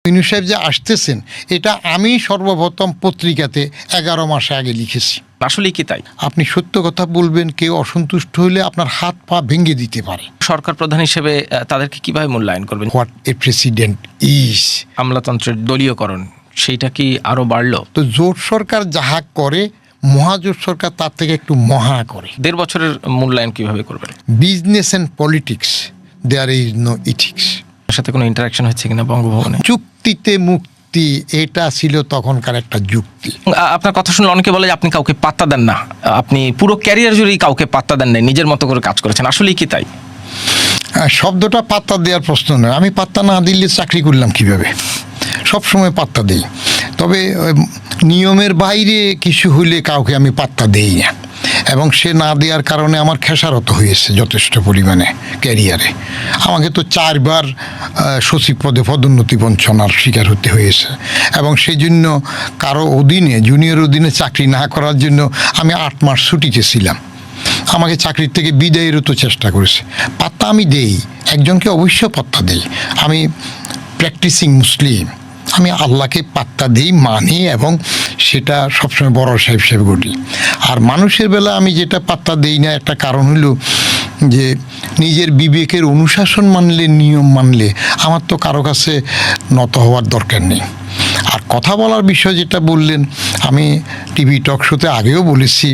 মিনু সাহেব যে আসতেছেন, এটা আমি সর্বপ্রথম পত্রিকাতে 11 মাস আগে লিখেছি। আসলে কি তাই? আপনি সত্য কথা বলবেন, কেউ অসন্তুষ্ট হলে আপনার হাত পা ভেঙে দিতে পারে। সরকার প্রধান হিসেবে তাদেরকে কিভাবে মূল্যায়ন করবেন? What a president is. আমলাতন্ত্রের দলীয়করণ, সেইটা কি আরো বাড়লো? তো জোট সরকার যাহা করে, মহাজোট সরকার তার থেকে একটু মহা করে। 1.5 বছরের মূল্যায়ন কিভাবে করবেন? Business and politics, there is no ethics. সাথে কোনো ইন্টারাকশন হচ্ছে কিনা বঙ্গভবনে? চুক্তিতে মুক্তি, এটা ছিল তখনকার একটা যুক্তি। আপনার কথা শুনলে অনেকে বলে যে আপনি কাউকে পাত্তা দেন না, আপনি পুরো ক্যারিয়ার জুড়েই কাউকে পাত্তা দেন না, নিজের মতো করে কাজ করেছেন। আসলেই কি তাই? শব্দটা পাত্তা দেওয়ার প্রশ্ন নয়। আমি পাত্তা না দিলে চাকরি করলাম কিভাবে? সবসময় পাত্তা দেই, তবে নিয়মের বাইরে কিছু হইলে কাউকে আমি পাত্তা দেই না, এবং সে না দেওয়ার কারণে আমার খেসারত হয়েছে যথেষ্ট পরিমাণে ক্যারিয়ারে। আমাকে তো 4 বার সচিব পদে পদোন্নতি বঞ্চনার শিকার হতে হয়েছে, এবং সেই জন্য কারো অধীনে, জুনিয়র অধীনে চাকরি না করার জন্য আমি 8 মাস ছুটিতে ছিলাম। আমাকে চাকরির থেকে বিদায়েরও তো চেষ্টা করেছে। পাত্তা আমি দেই, একজনকে অবশ্য পাত্তা দেই। আমি প্র্যাকটিসিং মুসলিম, আমি আল্লাহকে পাত্তা দিই, মানি, এবং সেটা সবসময় বড় সাহেব সাহেব ঘটি। আর মানুষের বেলা আমি যেটা পাত্তা দিই না, একটা কারণ হলো যে নিজের বিবেকের অনুশাসন মানলে, নিয়ম মানলে আমার তো কারো কাছে নত হওয়ার দরকার নেই। আর কথা বলার বিষয় যেটা বললেন, আমি টিভি টক শোতে আগেও বলেছি,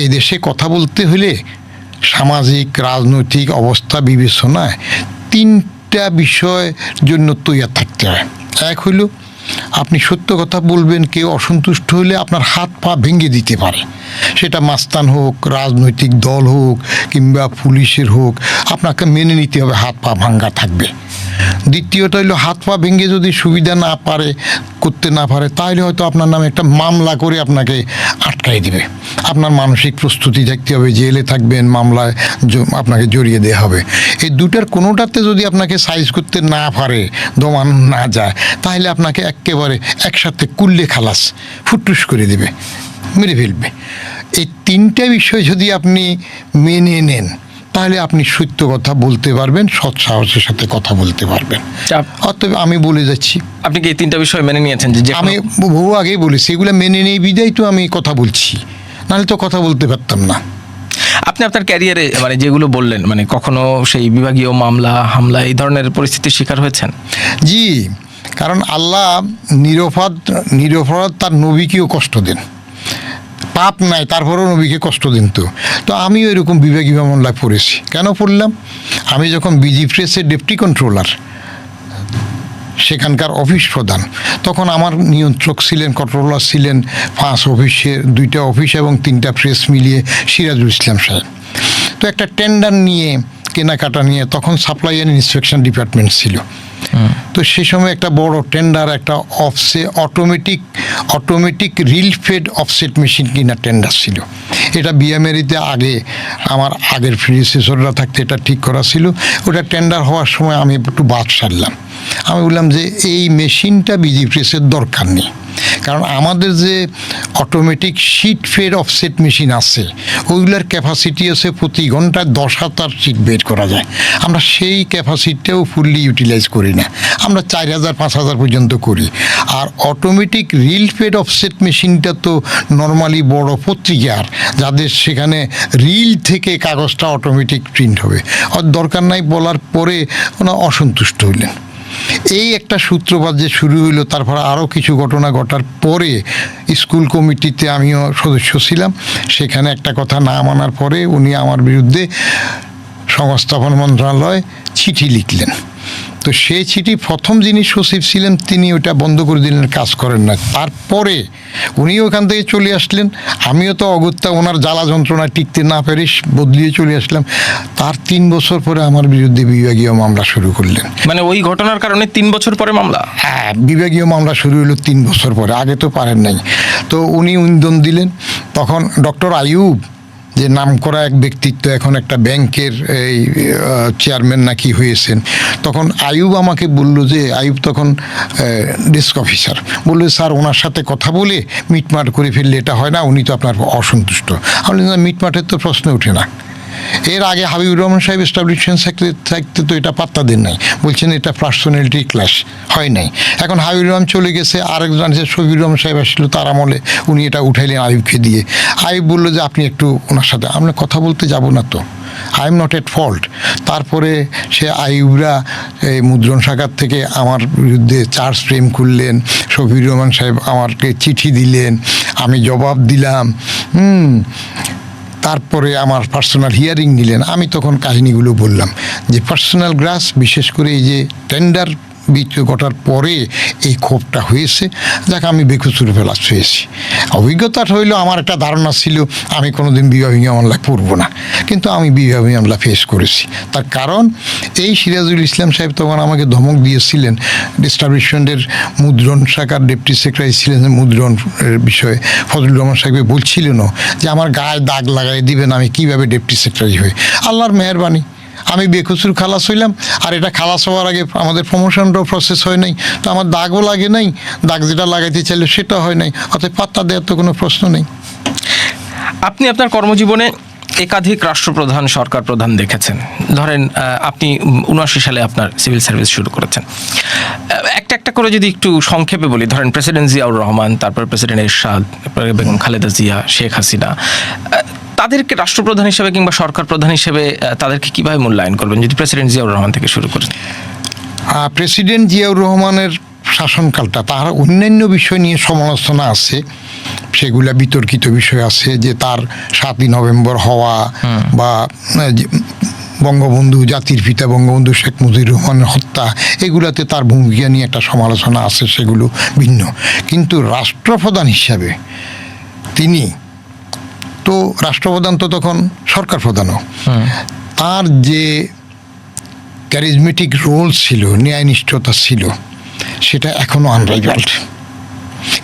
এই দেশে কথা বলতে হলে সামাজিক রাজনৈতিক অবস্থা বিবেচনায় 3টা বিষয়ের জন্য তৈরি থাকতে হয়। এক হইল আপনি সত্য কথা বলবেন, কেউ অসন্তুষ্ট হলে আপনার হাত পা ভেঙে দিতে পারে, সেটা মাস্তান হোক, রাজনৈতিক দল হোক, কিংবা পুলিশের হোক, আপনাকে মেনে নিতে হবে, হাত পা ভাঙ্গা থাকবে। দ্বিতীয়টা হইল হাত পা ভেঙে যদি সুবিধা না পারে, করতে না পারে, তাহলে হয়তো আপনার নামে একটা মামলা করে আপনাকে আটকাই দিবে। আপনার মানসিক প্রস্তুতি থাকতে হবে, জেলে থাকবেন, মামলায় আপনাকে জড়িয়ে দেওয়া হবে। এই দুটার কোনোটাতে যদি আপনাকে সাইজ করতে না পারে, দমানো না যায়, তাহলে আপনাকে একেবারে একসাথে কুল্লে খালাস, ফুটুস করে দেবে, মেরে ফেলবে। এই 3টা বিষয় যদি আপনি মেনে নেন, তাহলে আপনি সত্য কথা বলতে পারবেন, সৎ সাহসের সাথে কথা বলতে পারবেন। অতএব আমি বলে যাচ্ছি, আপনি কি এই 3টা বিষয় মেনে নিয়েছেন? যে আমি বহু আগেই বলেছি, এগুলো মেনে নেই বিদায় তো আমি কথা বলছি, নাহলে তো কথা বলতে পারতাম না। আপনি আপনার ক্যারিয়ারে মানে যেগুলো বললেন, মানে কখনো সেই বিভাগীয় মামলা, হামলা, এই ধরনের পরিস্থিতির শিকার হয়েছেন? জি, কারণ আল্লাহ নিরপরাধ তার নবীকেও কষ্ট দেন, পাপ নাই তারপরেও নবীকে কষ্ট দেন। তো আমিও এরকম বিভাগীয় মামলায় পড়েছি। কেন পড়লাম? আমি যখন বিজি প্রেসের ডেপুটি কন্ট্রোলার, সেখানকার অফিস প্রধান, তখন আমার নিয়ন্ত্রক ছিলেন, কন্ট্রোলার ছিলেন 5 অফিসের, 2টা অফিস এবং 3টা প্রেস মিলিয়ে সিরাজুল ইসলাম সাহেব। তো একটা টেন্ডার নিয়ে, কেনাকাটা নিয়ে, তখন সাপ্লাই অ্যান্ড ইন্সপেকশন ডিপার্টমেন্ট ছিল। তো সে সময় একটা বড় টেন্ডার, একটা automatic reel fed offset machine কিনা টেন্ডার ছিল। এটা বিএমএরিতে আগে আমার আগের প্রিডিসেসররা থাকতে এটা ঠিক করা ছিল। ওটা টেন্ডার হওয়ার সময় আমি একটু বাদ সারলাম। আমি বললাম যে এই মেশিনটা বিজি প্রেসের দরকার নেই, কারণ আমাদের যে automatic sheet fed offset machine আছে, ওইগুলোর ক্যাপাসিটি আছে প্রতি ঘন্টায় 10,000 শিট বের করা যায়। আমরা সেই ক্যাপাসিটিটাও ফুললি ইউটিলাইজ করি না, আমরা 4,000 5,000 পর্যন্ত করি। আর অটোমেটিক রিল ফেড অফসেট মেশিনটা তো নর্মালি বড় পত্রিকার, যাদের সেখানে রিল থেকে কাগজটা অটোমেটিক প্রিন্ট হবে, আর দরকার নাই বলার পরে ওনারা অসন্তুষ্ট হইলেন। এই একটা সূত্রপাত যে শুরু হইলো, তারপর আরও কিছু ঘটনা ঘটার পরে স্কুল কমিটিতে আমিও সদস্য ছিলাম। সেখানে একটা কথা না মানার পরে উনি আমার বিরুদ্ধে সংস্থাপন মন্ত্রণালয় চিঠি লিখলেন। তো সেই চিঠি প্রথম যিনি সচিব ছিলেন তিনি ওটা বন্ধ করে দিলেন, কাজ করেন না। তারপরে উনিও ওখান থেকে চলে আসলেন, আমিও তো অগত্যা ওনার জ্বালা যন্ত্রণা টিকতে না পেরে বদলিয়ে চলে আসলাম। তার 3 বছর পরে আমার বিরুদ্ধে বিভাগীয় মামলা শুরু করলেন। মানে ওই ঘটনার কারণে 3 বছর পরে মামলা? হ্যাঁ, বিভাগীয় মামলা শুরু হলো 3 বছর পরে, আগে তো পারেন নাই। তো উনি ইন্ধন দিলেন। তখন ডক্টর আইয়ুব, যে নামকরা এক ব্যক্তিত্ব, এখন একটা ব্যাংকের এই চেয়ারম্যান নাকি হয়েছেন, তখন আইয়ুব আমাকে বললো যে, আইয়ুব তখন ডেস্ক অফিসার, বললো স্যার ওনার সাথে কথা বলে মিটমাট করে ফেললে এটা হয় না, উনি তো আপনার অসন্তুষ্ট। আমি বললাম মিটমাটের তো প্রশ্ন ওঠে না, এর আগে হাবিবুর রহমান সাহেব এস্টাবলিশমেন্ট থাকতে তো এটা পাত্তা দেন নাই, বলছেন এটা পার্সোনালিটি ক্লাস, হয় নাই। এখন হাবিবুর রহমান চলে গেছে, আরেকজন আছে শফিউর রহমান সাহেব আসছিল, তার আমলে উনি এটা উঠাইলেন আইয়ুবকে দিয়ে। আইয়ুব বললো যে আপনি একটু ওনার সাথে, আমরা কথা বলতে যাব না তো, I am not at fault. তারপরে সে আইয়ুবরা এই মুদ্রণ শাখার থেকে আমার বিরুদ্ধে চার্জ ফ্রেম করলেন, শফিউর রহমান সাহেব আমাকে চিঠি দিলেন, আমি জবাব দিলাম, তারপরে আমার পার্সোনাল হিয়ারিং নিলেন। আমি তখন কাহিনীগুলো বললাম যে পার্সোনাল গ্রাস, বিশেষ করে এই যে টেন্ডার ঘটার পরে এই ক্ষোভটা হয়েছে, যাকে আমি বেকসুর ফেলাস হয়েছি। অভিজ্ঞতাটা হইলো, আমার একটা ধারণা ছিল আমি কোনোদিন বিবাহী মামলা করবো না, কিন্তু আমি বিবাহী মামলা ফেস করেছি। তার কারণ এই সিরাজুল ইসলাম সাহেব তখন আমাকে ধমক দিয়েছিলেন, এস্টাবলিশমেন্টের মুদ্রণ শাখার ডেপুটি সেক্রেটারি ছিলেন, মুদ্রণের বিষয়ে ফজলুর রহমান সাহেব বলছিলেন যে আমার গায়ে দাগ লাগাই দিবেন, আমি কীভাবে ডেপুটি সেক্রেটারি হই। আল্লাহর মেহেরবানি আমি বেকসুর খালাস হইলাম, আর এটা খালাস হওয়ার আগে আমাদের প্রমোশনটাও প্রসেস হয় নাই, তো আমার দাগও লাগে নাই, দাগ যেটা লাগাইতে চাইলে সেটা হয় নাই, অতএব পাত্তা দেওয়ার তো কোনো প্রশ্ন নেই। আপনি আপনার কর্মজীবনে একাধিক রাষ্ট্রপ্রধান, সরকার প্রধান দেখেছেন। ধরেন আপনি 79 সালে আপনার সিভিল সার্ভিস শুরু করেছেন। একটা একটা করে যদি একটু সংক্ষেপে বলি, ধরেন প্রেসিডেন্ট জিয়াউর রহমান, তারপর প্রেসিডেন্ট এরশাদ, তারপরে বেগম খালেদা জিয়া, শেখ হাসিনা, তাদেরকে রাষ্ট্রপ্রধান হিসেবে কিংবা সরকার প্রধান হিসেবে তাদেরকে কিভাবে মূল্যায়ন করবেন, যদি প্রেসিডেন্ট জিয়াউর রহমান থেকে শুরু করেন? প্রেসিডেন্ট জিয়াউর রহমানের শাসনকালটা, তার অন্যান্য বিষয় নিয়ে সমালোচনা আছে, সেগুলা বিতর্কিত বিষয় আছে, যে তার 7ই নভেম্বর হওয়া বা বঙ্গবন্ধু, জাতির পিতা বঙ্গবন্ধু শেখ মুজিবুর রহমানের হত্যা, এগুলাতে তার ভূমিকা নিয়ে একটা সমালোচনা আছে, সেগুলো ভিন্ন। কিন্তু রাষ্ট্রপ্রধান হিসাবে তিনি তো, রাষ্ট্রপ্রধান তো তখন সরকার প্রধানও, তার যে ক্যারিজমেটিক রোল ছিল, ন্যায়নিষ্ঠতা ছিল, সেটা এখনও আনরাইভালড।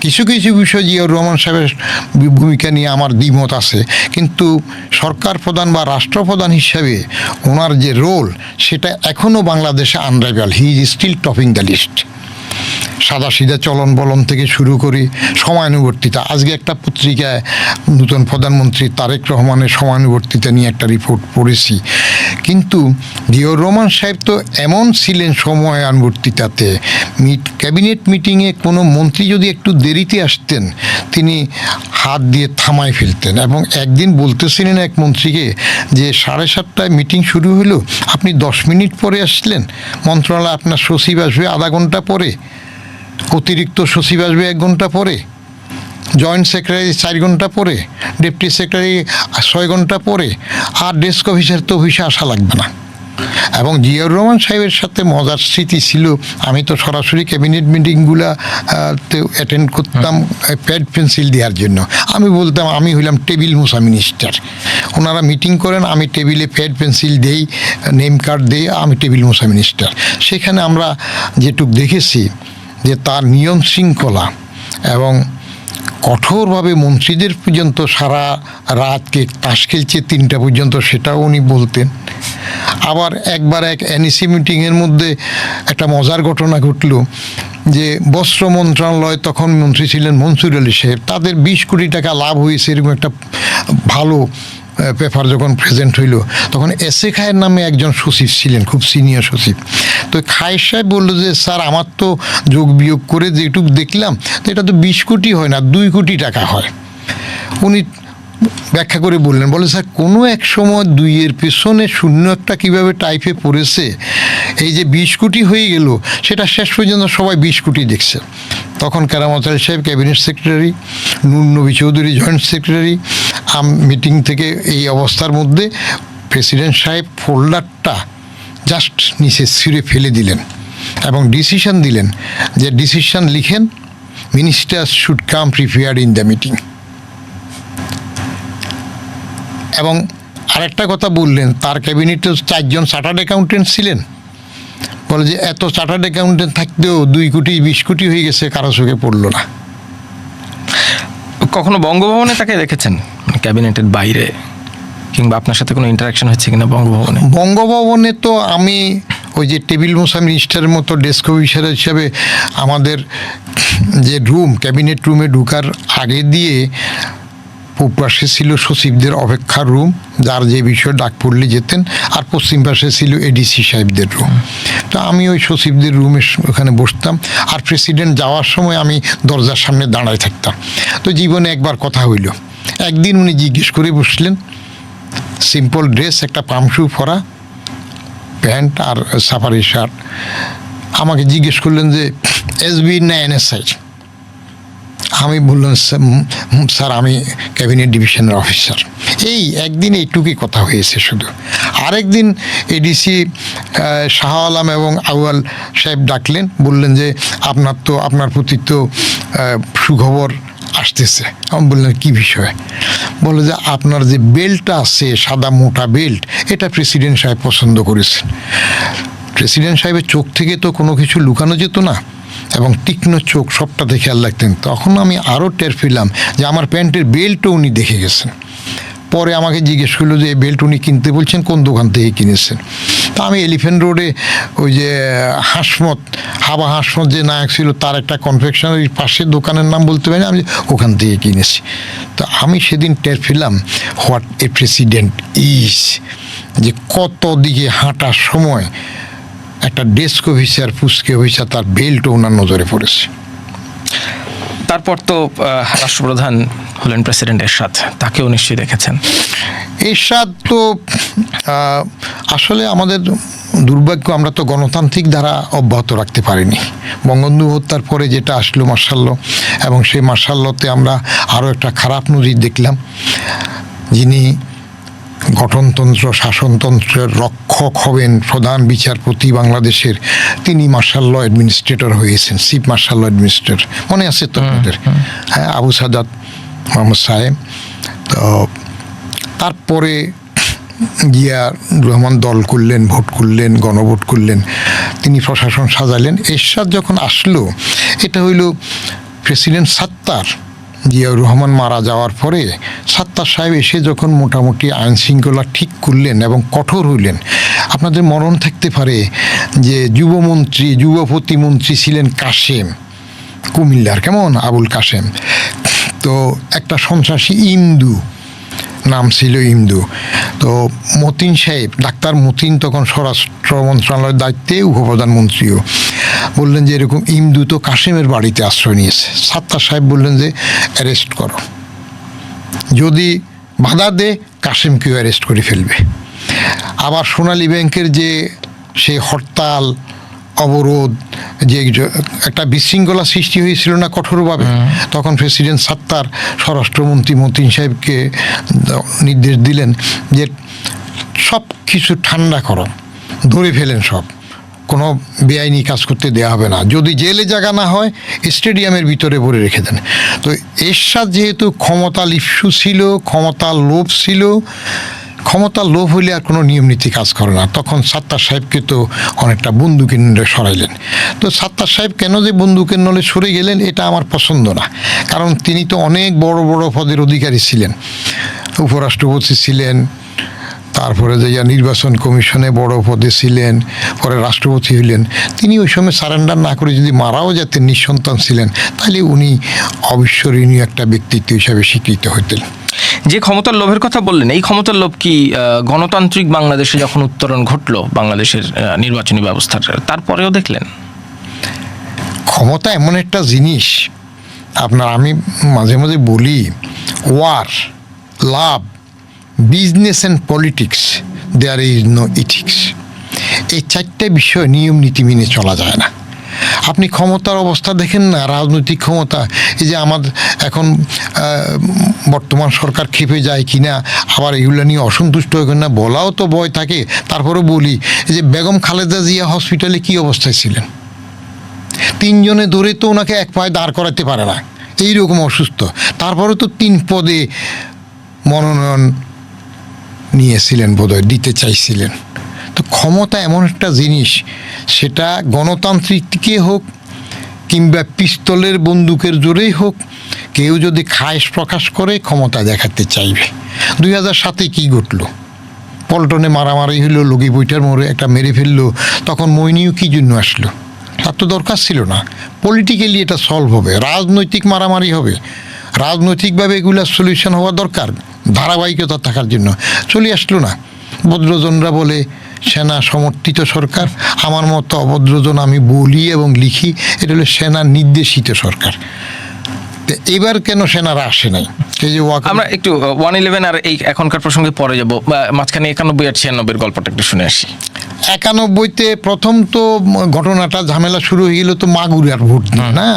কিছু কিছু বিষয় জিয়াউর রহমান সাহেবের ভূমিকা নিয়ে আমার দ্বিমত আছে, কিন্তু সরকার প্রধান বা রাষ্ট্রপ্রধান হিসাবে ওনার যে রোল, সেটা এখনও বাংলাদেশে unrivalled. He is still topping the list. সাদাসিধা চলন বলন থেকে শুরু করে সময়ানুবর্তিতা, আজকে একটা পত্রিকায় নূতন প্রধানমন্ত্রী তারেক রহমানের সময়ানুবর্তিতা নিয়ে একটা রিপোর্ট পড়েছি, কিন্তু জিয়াউর রহমান সাহেব তো এমন ছিলেন সময়ানুবর্তিতাতে, ক্যাবিনেট মিটিংয়ে কোনো মন্ত্রী যদি একটু দেরিতে আসতেন, তিনি হাত দিয়ে থামায় ফেলতেন। এবং একদিন বলতেছিলেন এক মন্ত্রীকে যে 7:30টায় মিটিং শুরু হলো, আপনি 10 মিনিট পরে আসলেন, মন্ত্রণালয় আপনার সচিব আসবে আধা ঘন্টা পরে, অতিরিক্ত সচিব আসবে 1 ঘন্টা পরে, জয়েন্ট সেক্রেটারি 4 ঘন্টা পরে, ডেপুটি সেক্রেটারি 6 ঘন্টা পরে, আর ডেস্ক অফিসার তো অফিসে আসা লাগবে না। এবং জিয়াউর রহমান সাহেবের সাথে মজার স্মৃতি ছিল, আমি তো সরাসরি ক্যাবিনেট মিটিংগুলা অ্যাটেন্ড করতাম প্যাড পেন্সিল দেওয়ার জন্য। আমি বলতাম আমি হইলাম টেবিল মোছা মিনিস্টার। ওনারা মিটিং করেন, আমি টেবিলে প্যাড পেন্সিল দেই, নেম কার্ড দিই, আমি টেবিল মোছা মিনিস্টার। সেখানে আমরা যেটুক দেখেছি যে তার নিয়ম শৃঙ্খলা এবং কঠোরভাবে মন্ত্রীদের পর্যন্ত সারা রাতকে তাস খেলছে 3টা পর্যন্ত, সেটাও উনি বলতেন। আবার একবার এক এনইসি মিটিংয়ের মধ্যে একটা মজার ঘটনা ঘটল, যে বস্ত্র মন্ত্রণালয়, তখন মন্ত্রী ছিলেন মনসুর আলী সাহেব, তাদের 20 কোটি টাকা লাভ হয়েছে এরকম একটা ভালো পেপার যখন প্রেজেন্ট হইল, তখন এসএ খায়ের নামে একজন সচিব ছিলেন, খুব সিনিয়র সচিব। তো খায়ের সাহেব বললো যে স্যার, আমার তো যোগ বিয়োগ করে যেটুকু দেখলাম, তো এটা তো 20 কোটি হয় না, 2 কোটি টাকা হয়। উনি ব্যাখ্যা করে বললেন, বলে স্যার কোনো এক সময় 2-এর পেছনে 0 একটা কীভাবে টাইপে পড়েছে, এই যে 20 কোটি হয়ে গেল, সেটা শেষ পর্যন্ত সবাই 20 কোটি দেখছে। তখন কেরামত আলী সাহেব ক্যাবিনেট সেক্রেটারি, নূর নবী চৌধুরী জয়েন্ট সেক্রেটারি, মিটিং থেকে এই অবস্থার মধ্যে প্রেসিডেন্ট সাহেব ফোল্ডারটা জাস্ট নিচে ছিঁড়ে ফেলে দিলেন এবং ডিসিশন দিলেন যে ডিসিশন লিখেন, ministers should come prepared in the meeting. এবং আরেকটা কথা বললেন, তার ক্যাবিনেটে 4 জন চার্টার্ড অ্যাকাউন্টেন্ট ছিলেন, বলে যে এত চার্টার্ড অ্যাকাউন্টেন্ট থাকতেও 2 কোটি 20 কোটি হয়ে গেছে, কারো চোখে পড়লো না। কখনো বঙ্গভবনে তাকে দেখেছেন, ক্যাবিনেটের বাইরে, কিংবা আপনার সাথে কোনো ইন্টারাকশন হচ্ছে কিনা বঙ্গভবনে? বঙ্গভবনে তো আমি ওই যে টেবিল মোছা মিনিস্টারের মতো ডেস্ক অফিসার হিসাবে আমাদের যে রুম, ক্যাবিনেট রুমে ঢুকার আগে দিয়ে পূব পাশে ছিল সচিবদের অপেক্ষার রুম, যার যে বিষয়ে ডাক পড়লে যেতেন, আর পশ্চিম পাশে ছিল এডিসি সাহেবদের রুম। তো আমি ওই সচিবদের রুমে ওখানে বসতাম, আর প্রেসিডেন্ট যাওয়ার সময় আমি দরজার সামনে দাঁড়ায় থাকতাম। তো জীবনে একবার কথা হইল, একদিন উনি জিজ্ঞেস করে বসলেন, সিম্পল ড্রেস, একটা পামশু পরা, প্যান্ট আর সাফারি শার্ট, আমাকে জিজ্ঞেস করলেন যে এসবি না এনএসআই। আমি বললাম স্যার আমি ক্যাবিনেট ডিভিশনের অফিসার। এই একদিন এইটুকুই কথা হয়েছে শুধু। আরেকদিন এডিসি শাহ আলম এবং আউয়াল সাহেব ডাকলেন, বললেন যে আপনার প্রতি তো সুখবর আসতেছে। আমি বললেন কী বিষয়? বলে যে আপনার যে বেল্টটা আছে, সাদা মোটা বেল্ট, এটা প্রেসিডেন্ট সাহেব পছন্দ করেছেন। প্রেসিডেন্ট সাহেবের চোখ থেকে তো কোনো কিছু লুকানো যেত না, এবং তীক্ষ্ণ চোখ, সবটাতে খেয়াল রাখতেন। তখন আমি আরও টের পেলাম যে আমার প্যান্টের বেল্টও উনি দেখে গেছেন। পরে আমাকে জিজ্ঞেস করলো যে এই বেল্ট উনি কিনতে বলছেন, কোন দোকান থেকে কিনেছেন? তা আমি এলিফ্যান্ট রোডে ওই যে হাবা হাসমত যে নায়ক ছিল, তার একটা কনফেকশনারির পাশে দোকানের নাম বলতে পারি না, আমি ওখান থেকে কিনেছি। তো আমি সেদিন টের পেলাম হোয়াট এ প্রেসিডেন্ট ইজ, যে কত দিকে হাঁটার সময় একটা ডেস্ক অফিসার, পুস্কে অফিসার, তার বেল্টও ওনার নজরে পড়েছে। তারপর তো রাষ্ট্রপ্রধান হলেন প্রেসিডেন্ট এরশাদ, তাকেও নিশ্চয়ই দেখেছেন। এরশাদ তো আসলে আমাদের দুর্ভাগ্য, আমরা তো গণতান্ত্রিক ধারা অব্যাহত রাখতে পারিনি। বঙ্গবন্ধু হত্যার পরে যেটা আসলো মার্শাল ল, এবং সেই মার্শাল লতে আমরা আরও একটা খারাপ নজির দেখলাম। যিনি গঠনতন্ত্র, শাসনতন্ত্রের রক্ষক হবেন, প্রধান বিচারপতি বাংলাদেশের, তিনি মার্শাল ল অ্যাডমিনিস্ট্রেটর হয়েছেন, চিফ মার্শাল ল অ্যাডমিনিস্ট্রেটর, মনে আছে তো আপনাদের? হ্যাঁ, আবু সাদাত মোহাম্মদ সাহেব। তো তারপরে জিয়া রহমান দল করলেন, ভোট করলেন, গণভোট করলেন, তিনি প্রশাসন সাজালেন। এরশাদ যখন আসলো, এটা হইল প্রেসিডেন্ট সাত্তার, জিয়াউর রহমান মারা যাওয়ার পরে সাত্তার সাহেব এসে যখন মোটামুটি আইন শৃঙ্খলা ঠিক করলেন এবং কঠোর হইলেন। আপনাদের মরণ থাকতে পারে যে যুব প্রতিমন্ত্রী ছিলেন কাশেম, কুমিল্লার, কেমন আবুল কাশেম। তো একটা সন্ত্রাসী ইন্দু, নাম ছিল ইন্দু। তো মতিন সাহেব, ডাক্তার মতিন তখন স্বরাষ্ট্র মন্ত্রণালয়ের দায়িত্বে, উপপ্রধানমন্ত্রীও, বললেন যে এরকম ইন্দু তো কাশেমের বাড়িতে আশ্রয় নিয়েছে। সাত্তার সাহেব বললেন যে অ্যারেস্ট করো, যদি বাধা দে কাশেমকেও অ্যারেস্ট করে ফেলবে। আবার সোনালী ব্যাংকের যে সে হরতাল, অবরোধ, যে একটা বিশৃঙ্খলা সৃষ্টি হয়েছিল না কঠোরভাবে, তখন প্রেসিডেন্ট সাত্তার স্বরাষ্ট্রমন্ত্রী মতিন সাহেবকে নির্দেশ দিলেন যে সব কিছু ঠান্ডা করো, ধরে ফেলেন, সব কোনো বেআইনি কাজ করতে দেওয়া হবে না, যদি জেলে জায়গা না হয় স্টেডিয়ামের ভিতরে ভরে রেখে দেন। তো এরশাদ যেহেতু ক্ষমতা লিপ্সু ছিল, ক্ষমতার লোভ ছিল, ক্ষমতার লোভ হইলে আর কোনো নিয়ম নীতি কাজ করে না, তখন সাত্তার সাহেবকে তো অনেকটা বন্দুকের নলে সরাইলেন। তো সাত্তার সাহেব কেন যে বন্দুকের নলে সরে গেলেন, এটা আমার পছন্দ না। কারণ তিনি তো অনেক বড় বড় পদের অধিকারী ছিলেন, উপরাষ্ট্রপতি ছিলেন, তারপরে যে নির্বাচন কমিশনে বড় পদে ছিলেন, পরে রাষ্ট্রপতি হইলেন। তিনি ওই সময় সারেন্ডার না করে যদি মারাও যেতেন, নিঃসন্তান ছিলেন, তাহলে উনি অবিস্মরণীয় একটা ব্যক্তিত্ব হিসাবে স্বীকৃত হতেন। যে ক্ষমতার লোভের কথা বললেন, এই ক্ষমতার লোভ কি গণতান্ত্রিক বাংলাদেশে যখন উত্তরণ ঘটলো বাংলাদেশের নির্বাচনী ব্যবস্থার, তারপরেও দেখলেন? ক্ষমতা এমন একটা জিনিস, আমি মাঝে মাঝে বলি, war, love, business and politics, there is no ethics. এই চারটে বিষয় নিয়ম নীতি মেনে চলা যায় না। আপনি ক্ষমতার অবস্থা দেখেন না, রাজনৈতিক ক্ষমতা, এই যে আমাদের এখন বর্তমান সরকার খেপে যায় কিনা, আবার এগুলো নিয়ে অসন্তুষ্ট হয় কিনা বলাও তো ভয় থাকে। তারপরে বলি যে বেগম খালেদা জিয়া হসপিটালে কি অবস্থায় ছিলেন, 3 জনে ধরে তো ওনাকে এক পায়ে দাঁড় করাতে পারে না, এইরকম অসুস্থ। তারপরে তো 3 পদে মনোনয়ন নিয়েছিলেন, বোধহয় দিতে চাইছিলেন। তো ক্ষমতা এমন একটা জিনিস, সেটা গণতান্ত্রিককে হোক কিংবা পিস্তলের বন্দুকের জোরেই হোক, কেউ যদি খায়েশ প্রকাশ করে ক্ষমতা দেখাতে চাইবে। 2007 কি ঘটলো, পল্টনে মারামারি হইলো, লগি বইটার মোড়ে একটা মেরে ফেললো, তখন মইনিও কি জন্য আসলো? তার তো দরকার ছিল না। পলিটিক্যালি এটা সলভ হবে, রাজনৈতিক মারামারি হবে, রাজনৈতিকভাবে এগুলার সলিউশন হওয়া দরকার, ধারাবাহিকতা থাকার জন্য। চলে আসলো না। ভদ্রজনরা বলে সেনা সমর্থিত সরকার, আমার মতো অভদ্রজন আমি বলি এবং লিখি এটা হলো সেনা নির্দেশিত সরকার। তো এবার কেন সেনারা আসে নাই? এই যে আমরা একটু 111 আর এই এখনকার প্রসঙ্গে পরে যাব, মাঝখানে 91 আর 96 গল্পটা একটু শুনে আসি। 91-তে প্রথম তো ঘটনাটা ঝামেলা শুরু হয়ে গেল তো মাগুরার ভোট নিয়ে না।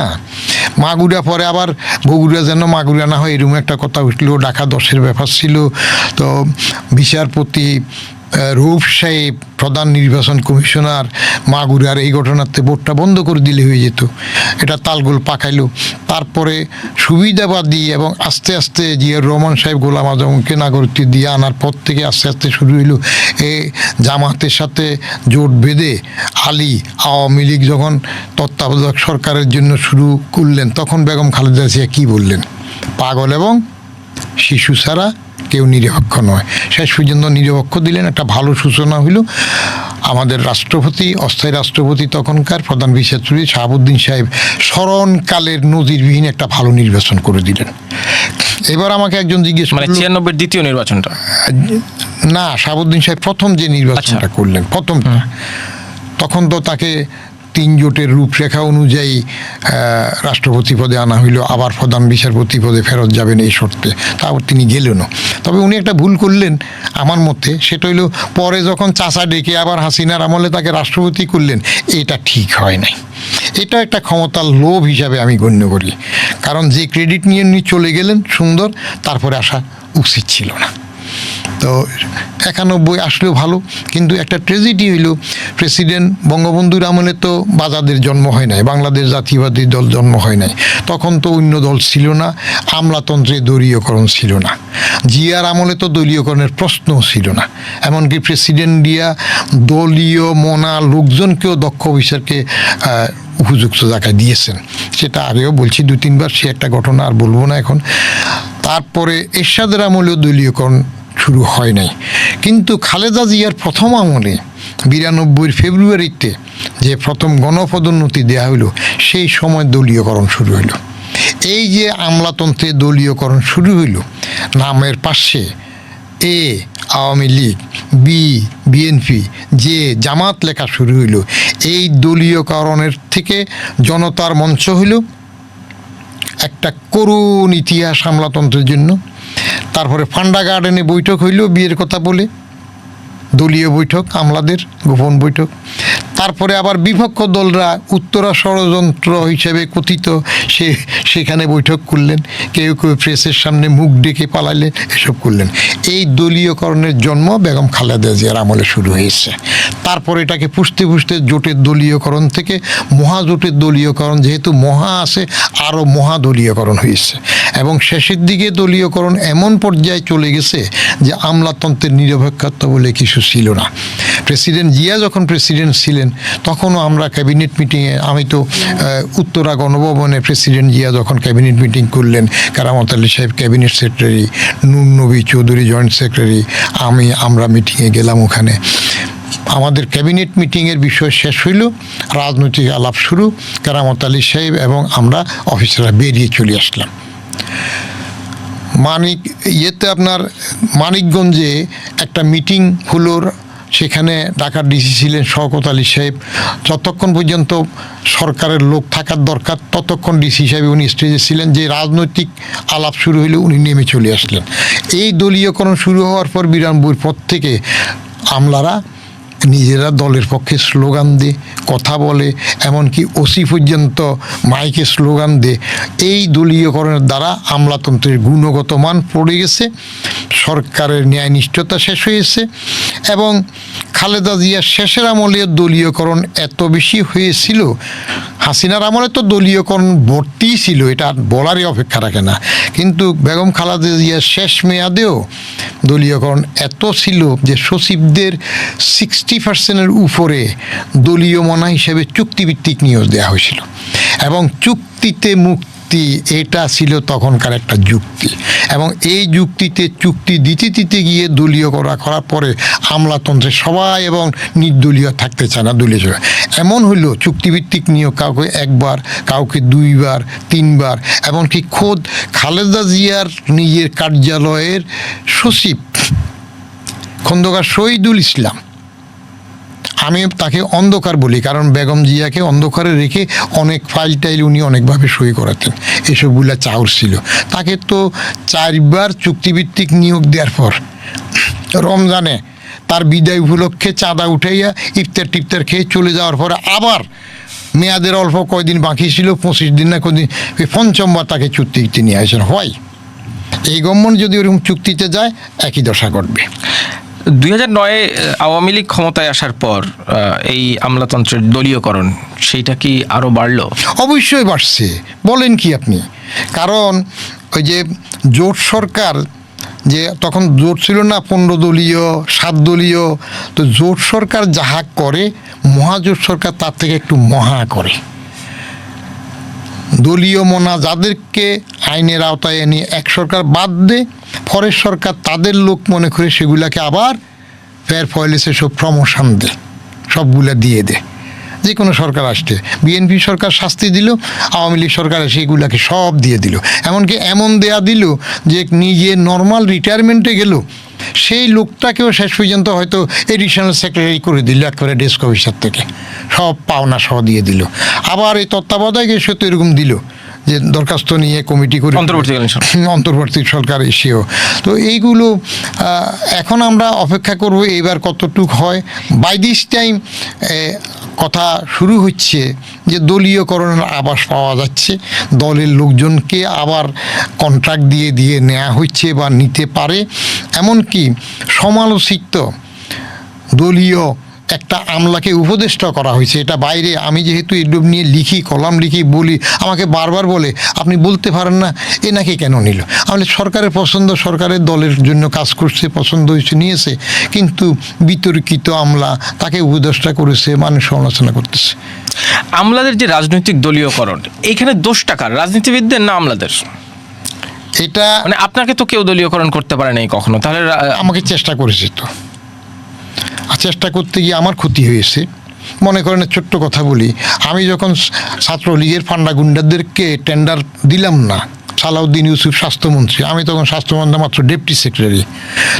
মাগুরা পরে আবার বগুড়া যেন মাগুরা না হয় এরকম একটা কথা উঠলো, ঢাকা 10-এর ব্যাপার ছিল। তো বিচারপতি রউফ সাহেব, প্রধান নির্বাচন কমিশনার, মাগুরার এই ঘটনাতে ভোটটা বন্ধ করে দিলে হয়ে যেত। এটা তালগোল পাকাইলো। তারপরে সুবিধাবাদী এবং আস্তে আস্তে জিয়াউর রহমান সাহেব গোলাম আজমকে নাগরিকত্ব দিয়ে আনার পর থেকে আস্তে আস্তে শুরু হইলো এ জামাতের সাথে জোট বেঁধে আলী আওয়ামী লীগ যখন তত্ত্বাবধায়ক সরকারের জন্য শুরু করলেন, তখন বেগম খালেদা জিয়া কী বললেন? পাগল এবং শিশু ছাড়া কেউ নিরপেক্ষ নয়। শেষ পর্যন্ত নিরপেক্ষ দিলেন। একটা ভালো সূচনা হইল। আমাদের রাষ্ট্রপতি, অস্থায়ী রাষ্ট্রপতি তখনকার প্রধান বিচারপতি শাহাবুদ্দিন সাহেব স্মরণকালের নজিরবিহীন একটা ভালো নির্বাচন করে দিলেন। এবার আমাকে একজন জিজ্ঞেস মানে 96 দ্বিতীয় নির্বাচনটা না, শাহাবুদ্দিন সাহেব প্রথম যে নির্বাচনটা করলেন প্রথমটা, তখন তো তাকে 3 জোটের রূপরেখা অনুযায়ী রাষ্ট্রপতি পদে আনা হইল, আবার প্রধান বিচারপতি পদে ফেরত যাবেন এই শর্তে। তারপর তিনি গেলেনও। তবে উনি একটা ভুল করলেন আমার মতে, সেটা হইল পরে যখন চাচা ডেকে আবার হাসিনার আমলে তাকে রাষ্ট্রপতি করলেন, এটা ঠিক হয় নাই। এটা একটা ক্ষমতার লোভ হিসাবে আমি গণ্য করি। কারণ যে ক্রেডিট নিয়ে উনি চলে গেলেন সুন্দর, তারপরে আসা উচিত ছিল না। তো 91 আসলেও ভালো, কিন্তু একটা ট্রেজেডি হইল প্রেসিডেন্ট বঙ্গবন্ধুর আমলে তো বাজাদের জন্ম হয় নাই, বাংলাদেশ জাতীয়বাদী দল জন্ম হয় নাই, তখন তো অন্য দল ছিল না, আমলাতন্ত্রে দলীয়করণ ছিল না। জিয়ার আমলে তো দলীয়করণের প্রশ্নও ছিল না। এমনকি প্রেসিডেন্ট দিয়া দলীয় মনা লোকজনকেও দক্ষ অফিসারকে উপযুক্ত জায়গায় দিয়েছেন। সেটা আগেও বলছি 2-3 বার, সে একটা ঘটনা আর বলবো না এখন। তারপরে এরশাদের আমলেও দলীয়করণ শুরু হয় নাই। কিন্তু খালেদা জিয়ার প্রথম আমলে 92 ফেব্রুয়ারিতে যে প্রথম গণপদোন্নতি দেওয়া হইল, সেই সময় দলীয়করণ শুরু হইল। এই যে আমলাতন্ত্রে দলীয়করণ শুরু হইল, নামের পাশে এ আওয়ামী লীগ, বি বিএনপি, যে জামাত লেখা শুরু হইল, এই দলীয়করণের থেকে জনতার মঞ্চ হইল একটা করুণ ইতিহাস আমলাতন্ত্রের জন্য। তারপরে ফান্ডা গার্ডেনে বৈঠক হইল বিয়ের কথা বলে, দলীয় বৈঠক, আমলাদের গোপন বৈঠক। তারপরে আবার বিপক্ষ দলরা উত্তরা ষড়যন্ত্র হিসেবে কথিত সেখানে বৈঠক করলেন, কেউ কেউ প্রেসের সামনে মুখ ডেকে পালাইলেন, এসব করলেন। এই দলীয়করণের জন্ম বেগম খালেদা জিয়ার আমলে শুরু হয়েছে। তারপরে এটাকে পুষতে পুষতে জোটের দলীয়করণ থেকে মহাজোটের দলীয়করণ, যেহেতু মহা আছে আরও মহাদলীয়করণ হয়েছে, এবং শেষের দিকে দলীয়করণ এমন পর্যায়ে চলে গেছে যে আমলাতন্ত্রের নিরপেক্ষতা বলে কিছু ছিল না। প্রেসিডেন্ট জিয়া যখন প্রেসিডেন্ট ছিলেন তখনও আমরা ক্যাবিনেট মিটিংয়ে, আমি তো উত্তরা গণভবনে প্রেসিডেন্ট জিয়া যখন ক্যাবিনেট মিটিং করলেন, কারামত আলী সাহেব ক্যাবিনেট সেক্রেটারি, নুর নবী চৌধুরী জয়েন্ট সেক্রেটারি, আমরা মিটিংয়ে গেলাম ওখানে। আমাদের ক্যাবিনেট মিটিংয়ের বিষয় শেষ হইল, রাজনৈতিক আলাপ শুরু, কারামত আলী সাহেব এবং আমরা অফিসাররা বেরিয়ে চলে আসলাম। আপনার মানিকগঞ্জে একটা মিটিং হলো, সেখানে ঢাকার ডিসি ছিলেন শওকত আলী সাহেব। যতক্ষণ পর্যন্ত সরকারের লোক থাকার দরকার ততক্ষণ ডিসি সাহেব উনি স্টেজে ছিলেন। যে রাজনৈতিক আলাপ শুরু হইলে উনি নেমে চলে আসলেন। এই দলীয়করণ শুরু হওয়ার পর 92 পর থেকে আমলারা নিজেরা দলের পক্ষে স্লোগান দিয়ে কথা বলে, এমনকি ওসি পর্যন্ত মাইকে স্লোগান দিয়ে। এই দলীয়করণের দ্বারা আমলাতন্ত্রের গুণগত মান পড়ে গেছে, সরকারের ন্যায়নিষ্ঠতা শেষ হয়েছে, এবং খালেদা জিয়ার শেষের আমলে দলীয়করণ এত বেশি হয়েছিল। হাসিনার আমলে তো দলীয়করণ ভর্তিই ছিল, এটা বলারই অপেক্ষা রাখে না, কিন্তু বেগম খালেদা জিয়ার শেষ মেয়াদেও দলীয়করণ এত ছিল যে সচিবদের 60% উপরে দলীয় মনা হিসেবে চুক্তিভিত্তিক নিয়োগ দেওয়া হয়েছিল, এবং চুক্তিতে মুক্ত শাস্তি, এটা ছিল তখনকার একটা যুক্তি। এবং এই যুক্তিতে চুক্তি দিতে গিয়ে দলীয় করার পরে আমলাতন্ত্রে সবাই এবং নির্দলীয় থাকতে চায় না, দলীয় ছাড়া। এমন হইলো চুক্তিভিত্তিক নিয়োগ কাউকে একবার, কাউকে দুইবার, তিনবার, এমনকি খোদ খালেদা জিয়ার নিজের কার্যালয়ের সচিব খন্দকার শহীদুল ইসলাম, আমি তাকে অন্ধকার বলি কারণ বেগম জিয়াকে অন্ধকারে রেখে অনেক ফাইল টাইল উনি অনেকভাবে সই করাতেন, এসবগুলা চাউর ছিল। তাকে তো 4 বার চুক্তিভিত্তিক নিয়োগ দেওয়ার পর রমজানে তার বিদায় উপলক্ষে চাঁদা উঠাইয়া ইফতার টিফতার খেয়ে চলে যাওয়ার পরে আবার মেয়াদের অল্প কয়দিন বাকি ছিল, 25 দিন না কদিন, 5বার তাকে চুক্তিতে নিয়ে আসেন। হয় এই গভর্নমেন্ট যদি ওরকম চুক্তিতে যায় একই দশা ঘটবে। 2009 আওয়ামী লীগ ক্ষমতায় আসার পর এই আমলাতন্ত্রের দলীয়করণ সেইটা কি আরো বাড়লো? অবশ্যই বাড়ছে। বলেন কি আপনি? কারণ ওই যে জোট সরকার, যে তখন জোট ছিল না 15 দলীয় 7 দলীয়, তো জোট সরকার যাহা করে মহাজোট সরকার তার থেকে একটু মহা করে। দলীয় মনা যাদেরকে আইনের আওতায় এনে এক সরকার বাদ দে, পরের সরকার তাদের লোক মনে করে সেগুলাকে আবার ফেয়ার ফয়েলেসে সব প্রমোশন দে, সবগুলা দিয়ে দে। যে কোনো সরকার আসছে, বিএনপি সরকার শাস্তি দিল, আওয়ামী লীগ সরকার এসে এগুলাকে সব দিয়ে দিল। এমনকি এমন দেয়া দিল যে নিজে নর্মাল রিটায়ারমেন্টে গেল সেই লোকটাকেও শেষ পর্যন্ত হয়তো এডিশনাল সেক্রেটারি করে দিল, একবারে ডেস্ক অফিসার থেকে সব পাওনা সহ দিয়ে দিল। আবার এই তত্ত্বাবধায়ক এসে তো এরকম দিল যে দরখাস্ত নিয়ে কমিটি করে অন্তর্বর্তী সরকার এসেও। তো এইগুলো এখন আমরা অপেক্ষা করব এইবার কতটুক হয়। বাই দিস টাইম কথা শুরু হচ্ছে যে দলীয়করণের আভাস পাওয়া যাচ্ছে, দলের লোকজনকে আবার কন্ট্রাক্ট দিয়ে নেওয়া হচ্ছে বা নিতে পারে। এমনকি সমালোচিত দলীয় একটা আমলাকে উপদেষ্টা করা হয়েছে, এটা বাইরে। আমি যেহেতু এসব নিয়ে লিখি, কলাম লিখি, বলি, আমাকে বারবার বলে আপনি বলতে পারেন না এ নাকি কেন নিল। আমি সরকারের পছন্দ, সরকারের দলের জন্য কাজ করছে, পছন্দ হয়েছে নিয়েছে, কিন্তু বিতর্কিত আমলা তাকে উপদেষ্টা করেছে, মানুষ সমালোচনা করতেছে। আমলাদের যে রাজনৈতিক দলীয়করণ, এইখানে দোষটা কার, রাজনীতিবিদদের না আমলাদের? এটা মানে আপনাকে তো কেউ দলীয়করণ করতে পারে নাই কখনো, তাহলে আমাকে চেষ্টা করেছে, তো চেষ্টা করতে গিয়ে আমার ক্ষতি হয়েছে। মনে করেন ছোট্ট কথা বলি, আমি যখন ছাত্রলীগের ফান্ডা গুন্ডাদেরকে টেন্ডার দিলাম না, সালাউদ্দিন ইউসুফ স্বাস্থ্যমন্ত্রী, আমি তখন স্বাস্থ্যমন্ত্রী মাত্র ডেপুটি সেক্রেটারি,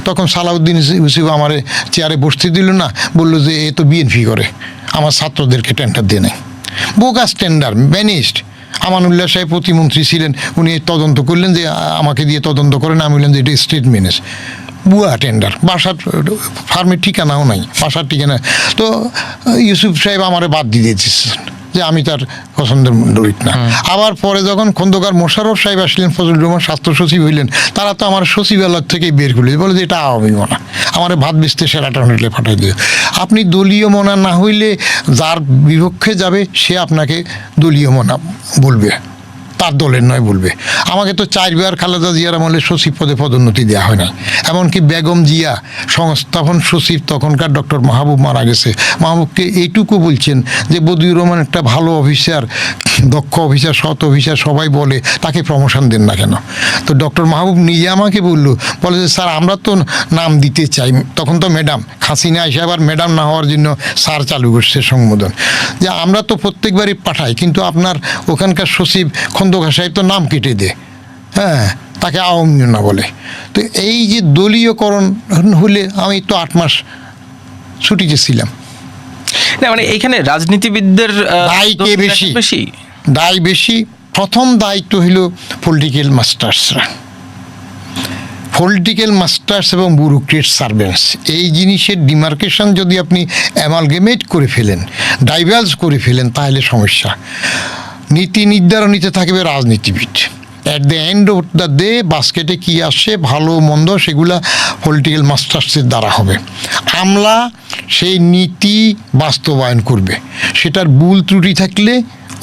তখন সালাউদ্দিন ইউসুফ আমার চেয়ারে বসতে দিল না, বললো যে এ তো বিএনপি করে, আমার ছাত্রদেরকে টেন্ডার দিয়ে নেয়। Bogus tender, managed. আমানুল্লাহ সাহেব প্রতিমন্ত্রী ছিলেন, উনি তদন্ত করলেন যে আমাকে দিয়ে তদন্ত করেন, আমি বললেন যে এটা স্টেট ম্যানেজ। বুয়া টেন্ডার, বাসার ফার্মের ঠিকানাও নাই, বাসার ঠিকানা। তো ইউসুফ সাহেব আমারে বাদ দিয়ে দিয়েছেন যে আমি তার পছন্দের লোক না। আবার পরে যখন খন্দকার মোশাররফ সাহেব আসলেন, ফজলুর রহমান স্বাস্থ্য সচিব হইলেন, তারা তো আমার সচিবালয় থেকেই বের করলেন, বলে যে এটা আওয়ামী মনা, আমার ভাত বেচতে সেরাটা হোটেলে পাঠাই দিল। আপনি দলীয় মনা না হইলে যার বিপক্ষে যাবে সে আপনাকে দলীয় মনা বলবে, তার দলের নয় বলবে। আমাকে তো 4 বার খালেদা জিয়ার আমলে সচিব পদে পদোন্নতি দেওয়া হয় নাই। এমনকি বেগম জিয়া সংস্থাপন সচিব তখনকার ডক্টর মাহবুব মারা গেছে, মাহবুবকে এইটুকু বলছেন যে বদিউর রহমান একটা ভালো অফিসার, দক্ষ অফিসার, সৎ অফিসার, সবাই বলে, তাকে প্রমোশন দেন না কেন? তো ডক্টর মাহবুব নিজে আমাকে বলে যে স্যার আমরা তো নাম দিতে চাই, তখন তো ম্যাডাম হাসিনা এসে আবার ম্যাডাম না হওয়ার জন্য স্যার চালু করছে সংবোধন, যে আমরা তো প্রত্যেকবারই পাঠাই, কিন্তু আপনার ওখানকার সচিব খন্দকার সাহেব তো নাম কেটে দে, হ্যাঁ, তাকে আওয়ামী না বলে। তো এই যে দলীয়করণ হলে আমি তো 8 মাস ছুটিতে ছিলাম। না মানে এইখানে রাজনীতিবিদদের দায় কে বেশি? দায় বেশি। প্রথম দায়িত্ব হইল পলিটিক্যাল মাস্টার্সরা, পলিটিক্যাল মাস্টার্স এবং ব্যুরোক্রেট সার্ভেন্টস। এই জিনিসের ডিমার্কেশন যদি আপনি অ্যামালগেমেট করে ফেলেন, ডাইভার্জ করে ফেলেন, তাহলে সমস্যা। নীতি নির্ধারণীতে থাকবে রাজনীতিবিদ। At the end of the day বাস্কেটে কী আসে, ভালো মন্দ, সেগুলা পলিটিক্যাল মাস্টার্সের দ্বারা হবে। আমলা সেই নীতি বাস্তবায়ন করবে, সেটার ভুল ত্রুটি থাকলে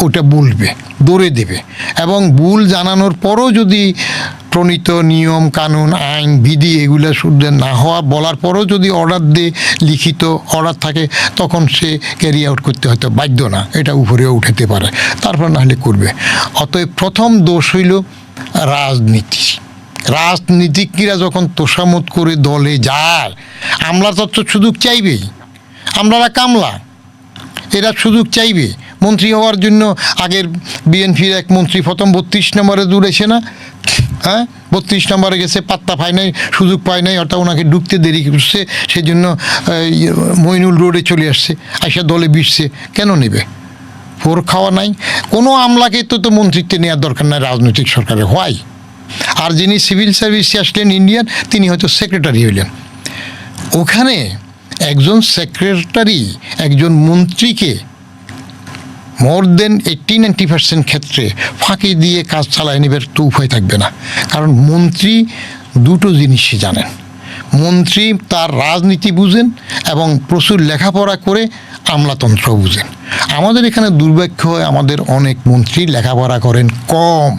ওটা বলবে, দৌড়ে দেবে, এবং ভুল জানানোর পরও যদি প্রণীত নিয়ম কানুন আইন বিধি এগুলো শুদ্ধ না হওয়া বলার পরও যদি অর্ডার দিয়ে লিখিত অর্ডার থাকে তখন সে ক্যারি আউট করতে হয়তো বাধ্য না, এটা উপরেও উঠাতে পারে, তারপর নাহলে করবে। অতএব প্রথম দোষ হইল রাজনীতি। রাজনীতিকরা যখন তোষামত করে দলে যায়, আমলা তত্ত্ব সুযোগ চাইবেই, আমলারা কামলা, এরা সুযোগ চাইবে। মন্ত্রী হওয়ার জন্য আগের বিএনপির এক মন্ত্রী প্রথম 32 নম্বরে দৌড়েছে না, হ্যাঁ 32 নম্বরে গেছে, পাত্তা পায় নাই, সুযোগ পায় নাই, অর্থাৎ ওনাকে ঢুকতে দেরি করছে, সেই জন্য মইনুল রোডে চলে আসছে, আইসা দলে বিশছে। কেন নেবে? ভোর খাওয়া নাই। কোনো আমলাকে তো মন্ত্রিত্বে নেওয়ার দরকার নাই রাজনৈতিক সরকারে, হয়। আর যিনি সিভিল সার্ভিসে আসলেন ইন্ডিয়ান, তিনি হয়তো সেক্রেটারি হইলেন। ওখানে একজন সেক্রেটারি একজন মন্ত্রীকে মোর দেন 80-90% ক্ষেত্রে ফাঁকি দিয়ে কাজ চালায় নেবার তো উপায় থাকবে না। কারণ মন্ত্রী দুটো জিনিসই জানেন, মন্ত্রী তার রাজনীতি বুঝেন এবং প্রচুর লেখাপড়া করে আমলাতন্ত্র বুঝেন। আমাদের এখানে দুর্ভাগ্য হয়, আমাদের অনেক মন্ত্রী লেখাপড়া করেন কম,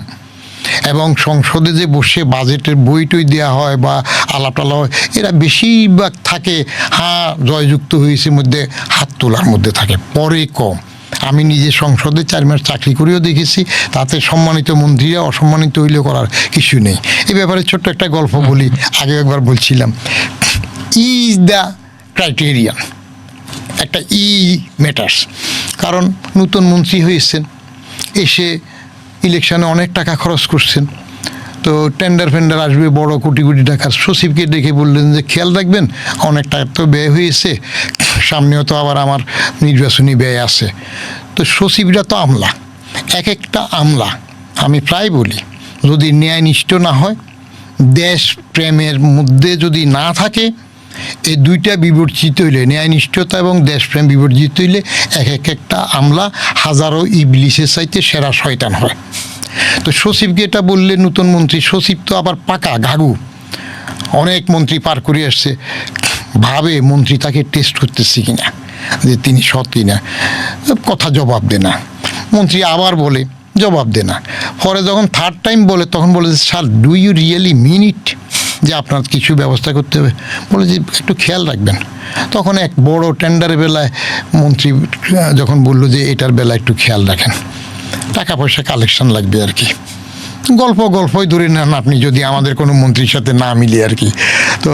এবং সংসদে যে বসে বাজেটের বই টই দেওয়া হয় বা আলাপ টালা হয়, এরা বেশিরভাগ থাকে হ্যাঁ জয়যুক্ত হয়েছে মধ্যে হাত তোলার মধ্যে থাকে, পরে কম। আমি নিজে সংসদে 4 মাস চাকরি করেও দেখেছি, তাতে সম্মানিত মন্ত্রীরা অসম্মানিত হইলেও করার কিছু নেই। এই ব্যাপারে ছোট্ট একটা গল্প বলি, আগে একবার বলছিলাম। ইজ দ্য ক্রাইটেরিয়ান, একটা ম্যাটার্স। কারণ নতুন মন্ত্রী হয়েছেন, এসে ইলেকশনে অনেক টাকা খরচ করছেন, তো টেন্ডার ফেন্ডার আসবে বড় কোটি কোটি টাকার। সচিবকে ডেকে বললেন যে খেয়াল রাখবেন, অনেক টাকা তো ব্যয় হয়েছে, সামনেও তো আবার আমার নির্বাচনী ব্যয় আছে। তো সচিবরা তো আমলা, এক একটা আমলা, আমি প্রায় বলি, যদি ন্যায়নিষ্ঠ না হয়, দেশ প্রেমের মধ্যে যদি না থাকে, এই দুইটা বিবর্জিত হইলে, ন্যায়নিষ্ঠতা এবং দেশপ্রেম বিবর্জিত হইলে একটা আমলা হাজারো ইবলিসের চাইতে সেরা শয়তান হয়। তো সচিবকে এটা বললে নতুন মন্ত্রী, সচিব তো আবার পাকা ঘাগু, অনেক মন্ত্রী পার করে আসছে, ভাবে মন্ত্রী তাকে টেস্ট করতেছে কিনা যে তিনি সৎ কিনা, কথা জবাব দে না। মন্ত্রী আবার বলে, জবাব দে না। পরে যখন 3rd টাইম বলে, তখন বলে যে স্যার ডু ইউ রিয়েলি মিন ইট, যে আপনার কিছু ব্যবস্থা করতে হবে? বলে যে একটু খেয়াল রাখবেন। তখন এক বড় টেন্ডারের বেলায় মন্ত্রী যখন বললো যে এটার বেলায় একটু খেয়াল রাখেন, টাকা পয়সা কালেকশন লাগবে আর কি, গল্পই ধরে নেন আপনি, যদি আমাদের কোনো মন্ত্রীর সাথে না মিলে আর কি। তো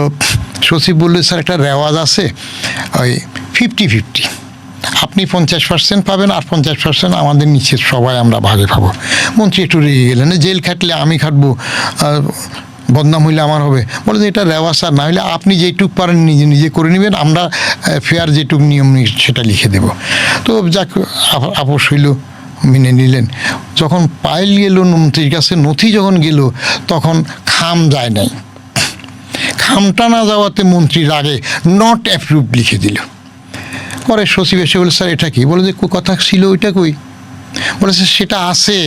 সচিব বললো স্যার একটা রেওয়াজ আছে, ওই 50-50, আপনি 50% পাবেন আর 50% আমাদের নিচের সবাই আমরা ভাগে পাবো। মন্ত্রী একটু রেগে গেলেন, জেল খাটলে আমি খাটবো, বদনাম হইলে আমার হবে। বলে যে এটা রেওয়াজ, আর না হলে আপনি যেটুক পারেন নিজে নিজে করে নেবেন, আমরা ফেয়ার যেটুক নিয়ম সেটা লিখে দেব। তো যাক, আপোষ হইল, মেনে নিলেন। যখন পাইল গেল মন্ত্রীর কাছে, নথি যখন গেল, তখন খাম যায় নাই। খামটা না যাওয়াতে মন্ত্রীর আগে নট অ্যাপ্রুভ লিখে দিল। পরে সচিব এসে বলে স্যার এটা কি? বলে যে কথা ছিল ওইটা কই? বলেছে সেটা আছে,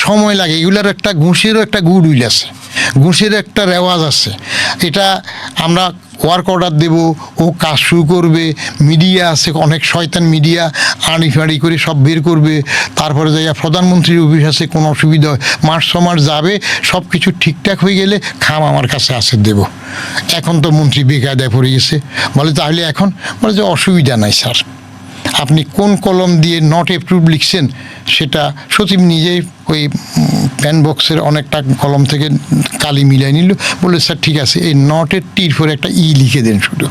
সময় লাগে, এগুলার একটা ঘুষেরও একটা গুড উইল আছে, ঘুষের একটা রেওয়াজ আছে। এটা আমরা ওয়ার্ক অর্ডার দেব, ও কাজ শুরু করবে, মিডিয়া আছে, অনেক শয়তান মিডিয়া আড়ি ফাড়ি করে সব বের করবে, তারপরে যাইয়া প্রধানমন্ত্রীর অফিস আছে, কোনো অসুবিধা হয়, মাস 6 মাস যাবে, সব কিছু ঠিকঠাক হয়ে গেলে খাম আমার কাছে আছে দেব। এখন তো মন্ত্রী বেকায়দায় পড়ে গেছে। বলে তাহলে এখন? বলে যে অসুবিধা নাই স্যার, আপনি কোন কলম দিয়ে নট অ্যাপ্রুভ লিখছেন সেটা সচিব নিজেই ওই প্যান বক্সের অনেকটা কলম থেকে কালি মিলাই নিল। বলে স্যার ঠিক আছে, এই নটের টির পরে একটা লিখে দেন শুধু।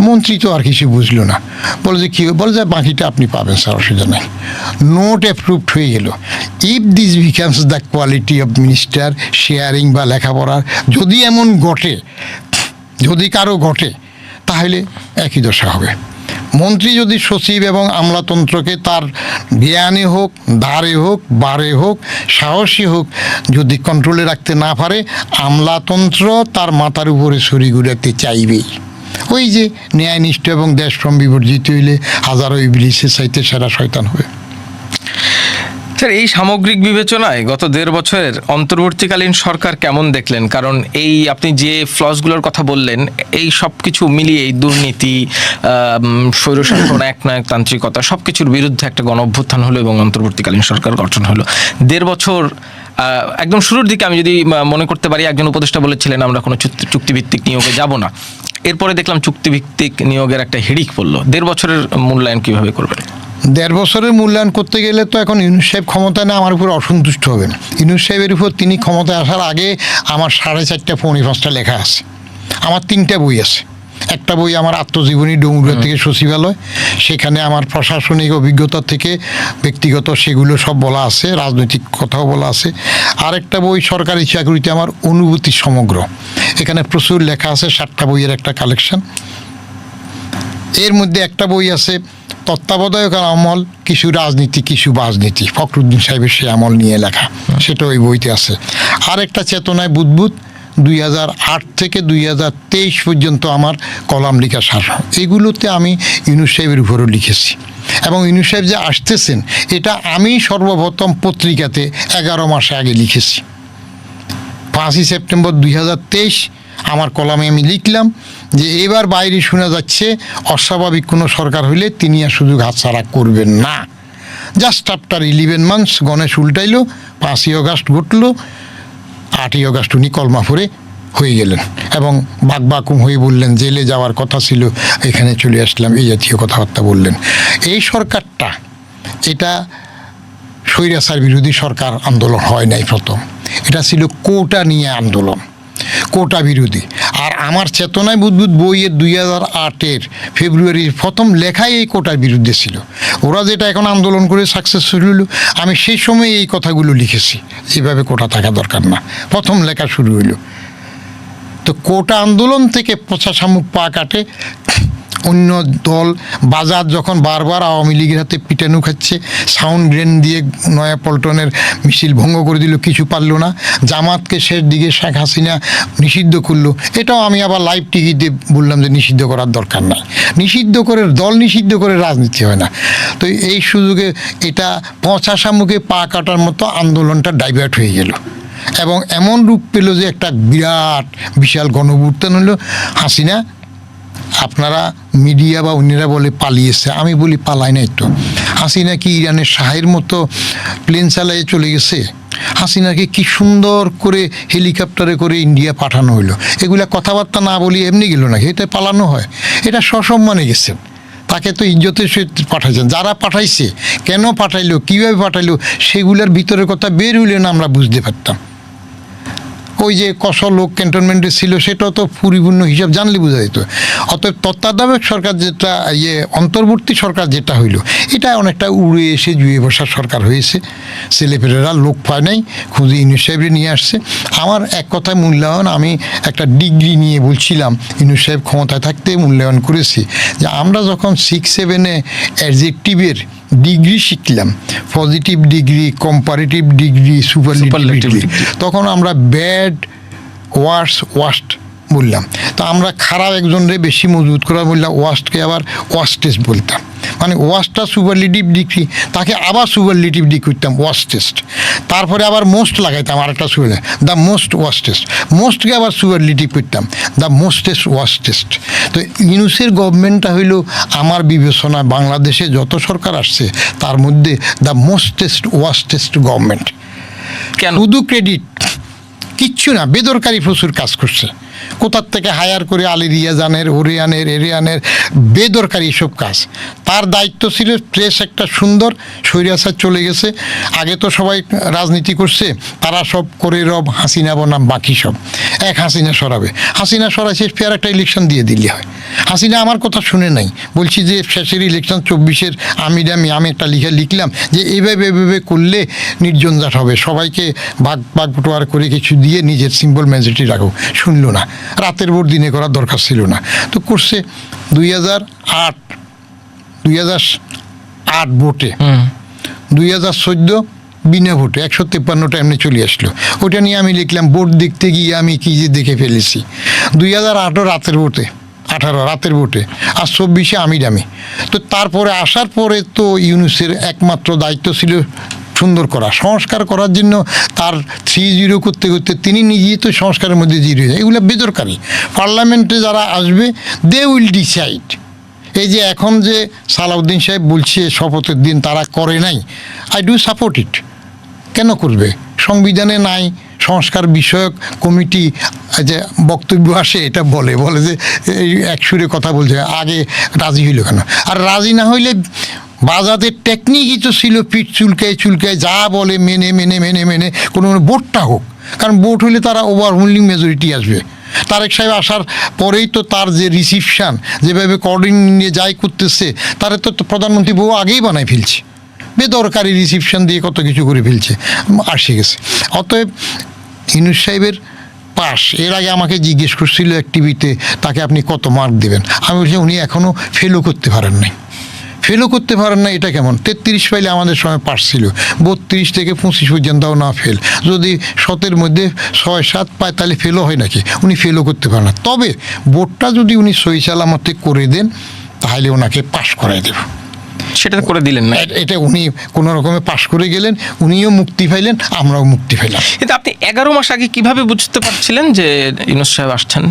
মন্ত্রী তো আর কিছু বুঝলো না, বলে যে কী? বলে যে বাকিটা আপনি পাবেন স্যার, অসুবিধা নেই। নোট অ্যাপ্রুভড হয়ে গেল। If this becomes the quality of minister sharing বা লেখাপড়ার যদি এমন ঘটে, যদি কারো ঘটে, তাহলে একই দশা হবে। মন্ত্রী যদি সচিব এবং আমলাতন্ত্রকে তার জ্ঞানে হোক, ধারে হোক, বারে হোক, সাহসী হোক, যদি কন্ট্রোলে রাখতে না পারে, আমলাতন্ত্র তার মাথার উপরে ছড়ি ঘুরাতে চাইবেই। ওই যে ন্যায়নিষ্ঠ এবং দেশপ্রেম বিবর্জিত হইলে হাজারো ইবলিসের চাইতে সেরা শয়তান হবে। স্যার, এই সামগ্রিক বিবেচনায় গত 1.5 বছরের অন্তর্বর্তীকালীন সরকার কেমন দেখলেন? কারণ এই আপনি যে ফ্লসগুলোর কথা বললেন, এই সব কিছু মিলিয়ে এই দুর্নীতি, স্বৈরশাসন, একনায়কতান্ত্রিকতা, সব কিছুর বিরুদ্ধে একটা গণ অভ্যুত্থান হলো এবং অন্তর্বর্তীকালীন সরকার গঠন হলো। 1.5 বছর একদম শুরুর দিকে আমি যদি মনে করতে পারি, একজন উপদেষ্টা বলেছিলেন আমরা কোনো চুক্তিভিত্তিক নিয়োগে যাব না। এরপরে দেখলাম চুক্তিভিত্তিক নিয়োগের একটা হিড়িক পড়লো। 1.5 বছরের মূল্যায়ন কিভাবে করবেন? 1.5 বছরের মূল্যায়ন করতে গেলে তো এখন ইউনূস সাহেব ক্ষমতায় না, আমার উপর অসন্তুষ্ট হবেন। ইউনূস সাহেবের উপর তিনি ক্ষমতায় আসার আগে আমার 4.5 পৌনে 5টা লেখা আছে, আমার 3টা বই আছে। একটা বই আমার আত্মজীবনী ডুমুরিয়া থেকে সচিবালয়, সেখানে আমার প্রশাসনিক অভিজ্ঞতা থেকে ব্যক্তিগত সেগুলো সব বলা আছে, রাজনৈতিক কথাও বলা আছে। আরেকটা বই সরকারি চাকরিতে আমার অনুভূতি সমগ্র, এখানে প্রচুর লেখা আছে, 7টা বইয়ের একটা কালেকশন। এর মধ্যে একটা বই আছে তত্ত্বাবধায়ক আমল, কিছু রাজনীতি কিছু বাজনীতি, ফখরুদ্দিন সাহেবের সে আমল নিয়ে লেখা, সেটা ওই বইতে আছে। আর একটা চেতনায় বুদবুদ 2008 থেকে 2023 পর্যন্ত আমার কলাম লেখা সার, এগুলোতে আমি ইউনূস সাহেবের উপরও লিখেছি। এবং ইউনূস সাহেব যে আসতেছেন এটা আমি সর্বপ্রথম পত্রিকাতে 11 মাস আগে লিখেছি। 5ই সেপ্টেম্বর 2023 আমার কলামে আমি লিখলাম যে এবার বাইরে শোনা যাচ্ছে অস্বাভাবিক কোনো সরকার হইলে তিনি আর সুযোগ হাতছাড়া করবেন না। জাস্ট আফটার 11 মান্থস গণেশ উল্টাইল, 5ই অগাস্ট ঘটল, 8ই অগাস্ট উনি কলমাফুরে হয়ে গেলেন এবং বাকবাকুম হয়ে বললেন জেলে যাওয়ার কথা ছিল, এখানে চলে আসলাম, এই জাতীয় কথাবার্তা বললেন। এই সরকারটা এটা স্বৈরাচার বিরোধী সরকার আন্দোলন হয় নাই প্রথম, এটা ছিল কোটা নিয়ে আন্দোলন, কোটা বিরোধী। আর আমার চেতনায় বুদবুদ বইয়ের 2008 ফেব্রুয়ারির প্রথম লেখাই এই কোটার বিরুদ্ধে ছিল। ওরা যেটা এখন আন্দোলন করে সাকসেসফুল হলো, আমি সেই সময় এই কথাগুলো লিখেছি, যেভাবে কোটা থাকা দরকার না, প্রথম লেখা শুরু হইল। তো কোটা আন্দোলন থেকে পচা শামুক পা কাটে অন্য দল। বাজার যখন বারবার আওয়ামী লীগের হাতে পিটানো খাচ্ছে, সাউন্ড গ্রেন দিয়ে নয়াপল্টনের মিছিল ভঙ্গ করে দিল, কিছু পারলো না। জামাতকে শেষ দিকে শেখ হাসিনা নিষিদ্ধ করলো, এটাও আমি আবার লাইভ টিভিতে বললাম যে নিষিদ্ধ করার দরকার নাই, নিষিদ্ধ করে দল নিষিদ্ধ করে রাজনীতি হয় না। তো এই সুযোগে এটা পচা শামুকে পা কাটার মতো আন্দোলনটা ডাইভার্ট হয়ে গেল এবং এমন রূপ পেল যে একটা বিরাট বিশাল গণভ্যুত্থান হলো। হাসিনা, আপনারা মিডিয়া বা অন্যরা বলে পালিয়েছে, আমি বলি পালাই নাই তো। হাসিনা কি ইরানের শাহের মতো প্লেন চালিয়ে চলে গেছে? হাসিনাকে কি সুন্দর করে হেলিকপ্টারে করে ইন্ডিয়া পাঠানো হলো, এগুলা কথাবার্তা না বলি এমনি গেল নাকি? এটা পালানো হয়? এটা সসম্মানে গেছেন, তাকে তো ইজ্জতের সহিত পাঠাইছেন। যারা পাঠাইছে, কেন পাঠাইলো, কীভাবে পাঠাইলো, সেগুলোর ভিতরের কথা বের হইলে না আমরা বুঝতে পারতাম। ওই যে কত লোক ক্যান্টনমেন্টে ছিল সেটাও তো পরিপূর্ণ হিসাব জানলে বোঝা যেত। অতএব তত্ত্বাবধায়ক সরকার যেটা, অন্তর্বর্তী সরকার যেটা হইল, এটা অনেকটা উড়ে এসে জুয়ে বসার সরকার হয়েছে। ছেলেপেলেরা লোক পায় নাই, খুঁজে ইউনূস সাহেবরে নিয়ে আসছে। আমার এক কথায় মূল্যায়ন, আমি একটা ডিগ্রি নিয়ে বলছিলাম, ইউনূস সাহেব ক্ষমতায় থাকতে মূল্যায়ন করেছি যে আমরা যখন 6-7-এ অ্যাডজেক্টিভের ডিগ্রি শিখলাম, positive degree, comparative degree, superlative degree, তখন আমরা ব্যাড, ওয়ার্স্ট বললাম। তো আমরা খারাপ একজনরে বেশি মজবুত করা বললাম, ওয়ার্স্টকে আবার ওয়ার্স্টেস্ট বলতাম। মানে ওয়ার্স্টটা সুপারলেটিভ ডিগ্রি, তাকে আবার সুপারলেটিভ ডিগ্রি করতাম ওয়ার্স্টেস্ট। তারপরে আবার মোস্ট লাগাইতাম আরেকটা সুপার, দ্য মোস্ট ওয়ার্স্টেস্ট। মোস্টকে আবার সুপারলেটিভ করতাম, দ্য মোস্টেস্ট ওয়ার্স্টেস্ট। তো ইউনূসের গভর্নমেন্টটা হইল আমার বিবেচনায় বাংলাদেশে যত সরকার আসছে তার মধ্যে দ্য মোস্টেস্ট ওয়ার্স্টেস্ট গভর্নমেন্ট। কেন? শুধু ক্রেডিট, কিচ্ছু না, বেদরকারি প্রচুর কাজ করছে। কোথার থেকে হায়ার করে আলী রিয়াজানের, ওরিয়ানের, এরিয়ানের বেদরকারি সব কাজ। তার দায়িত্ব ছিল প্রেস একটা সুন্দর, স্বৈরাচার চলে গেছে, আগে তো সবাই রাজনীতি করছে, তারা সব করে রব হাসিনা বনাম বাকি সব এক হাসিনা সরাবে। হাসিনা সরাইছে, ফের একটা ইলেকশন দিয়ে দিলে হয়। হাসিনা আমার কথা শুনে নাই, বলছি যে শেষের ইলেকশন 24-এর আমি একটা লিখলাম যে এইভাবে করলে নির্জনজাট হবে, সবাইকে ভাগ বটোয়ার করে কিছু দিয়ে নিজের সিম্বল মেজরিটি রাখো। শুনলো না, রাতের ভোট দিনে করার দরকার ছিল না, তো করছে। 2008 ভোটে, 2014 বিনা ভোটে 153টা এমনি চলে আসলো। ওটা নিয়ে আমি লিখলাম, ভোট দেখতে গিয়ে আমি কি যে দেখে ফেলেছি। 2008 রাতের ভোটে, 18 রাতের ভোটে, আর 24-এ আমি। তো তারপরে আসার পরে তো ইউনূসের একমাত্র দায়িত্ব ছিল সুন্দর করা, সংস্কার করার জন্য। তার 3-0 করতে করতে তিনি নিজেই তো সংস্কারের মধ্যে 0 যায়। এগুলো বেদরকারি। পার্লামেন্টে যারা আসবে, দে উইল ডিসাইড। এই যে এখন যে সালাউদ্দিন সাহেব বলছে শপথের দিন তারা করে নাই, আই ডু সাপোর্ট ইট। কেন করবে? সংবিধানে নাই সংস্কার বিষয়ক কমিটি যে বক্তব্য আসে এটা বলে যে এই এক সুরে কথা বলছে, আগে রাজি হইল কেন? আর রাজি না হইলে বাজাতের টেকনিকই তো ছিল পিঠ চুলকায় যা বলে মেনে কোনো ভোটটা হোক, কারণ ভোট হইলে তারা ওভারওয়েলমিং মেজরিটি আসবে। তারেক সাহেব আসার পরেই তো তার যে রিসিপশান যেভাবে কোঅর্ডিনেট নিয়ে যাই করতেছে, তারা তো প্রধানমন্ত্রী বউ আগেই বানাই ফেলছে, বেদরকারি রিসিপশান দিয়ে কত কিছু করে ফেলছে, আসে গেছে। অতএব ইউনূস সাহেবের পাস। এর আগে আমাকে জিজ্ঞেস করছিল এক টিভিতে, তাকে আপনি কত মার্ক দেবেন? আমি বলছি উনি এখনও ফেলও করতে পারেন না। এটা কেমন? 33 পাইলে আমাদের সময় পাস ছিল, 32 থেকে 25 পর্যন্তও না ফেল। যদি 7-এর মধ্যে 6-7 পায় তাহলে ফেলও হয় নাকি? উনি ফেলও করতে পারেন না। তবে বোর্ডটা যদি উনি সহি সালামতে করে দেন তাহলে ওনাকে পাস করাই দেব। সেটা করে দিলেন না। এটা উনি কোনো রকমে পাশ করে গেলেন, উনিও মুক্তি পাইলেন, আমরাও মুক্তি পাইলাম। কিন্তু আপনি 11 মাস আগে কিভাবে বুঝতে পারছিলেন যে ইউনূস সাহেব আসছেন?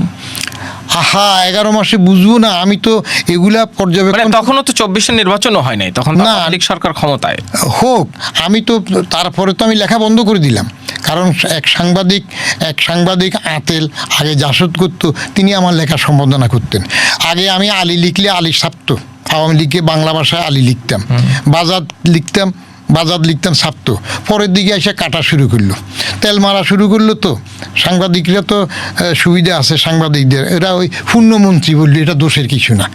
11 মাসে বুঝবো না? আমি তো এগুলা পর্যবেক্ষণ, তখনও তো 24-এর নির্বাচনও হয় নাই, তখন না, আওয়ামী লীগ সরকার ক্ষমতায় হোক। আমি তো তারপরে তো আমি লেখা বন্ধ করে দিলাম, কারণ এক সাংবাদিক আতেল আগে জাসদ করতো, তিনি আমার লেখা সম্বোধনা করতেন। আগে আমি আলী লিখলে আলী ছাপতো, আওয়ামী লীগকে বাংলা ভাষায় আলী লিখতাম, বাজাদ লিখতাম ছাপতো। পরের দিকে এসে কাটা শুরু করলো, তেল মারা শুরু করলো। তো সাংবাদিকরা তো সুবিধা আছে সাংবাদিকদের, এরা ওই পূর্ণমন্ত্রী বললে এটা দোষের কিছু না।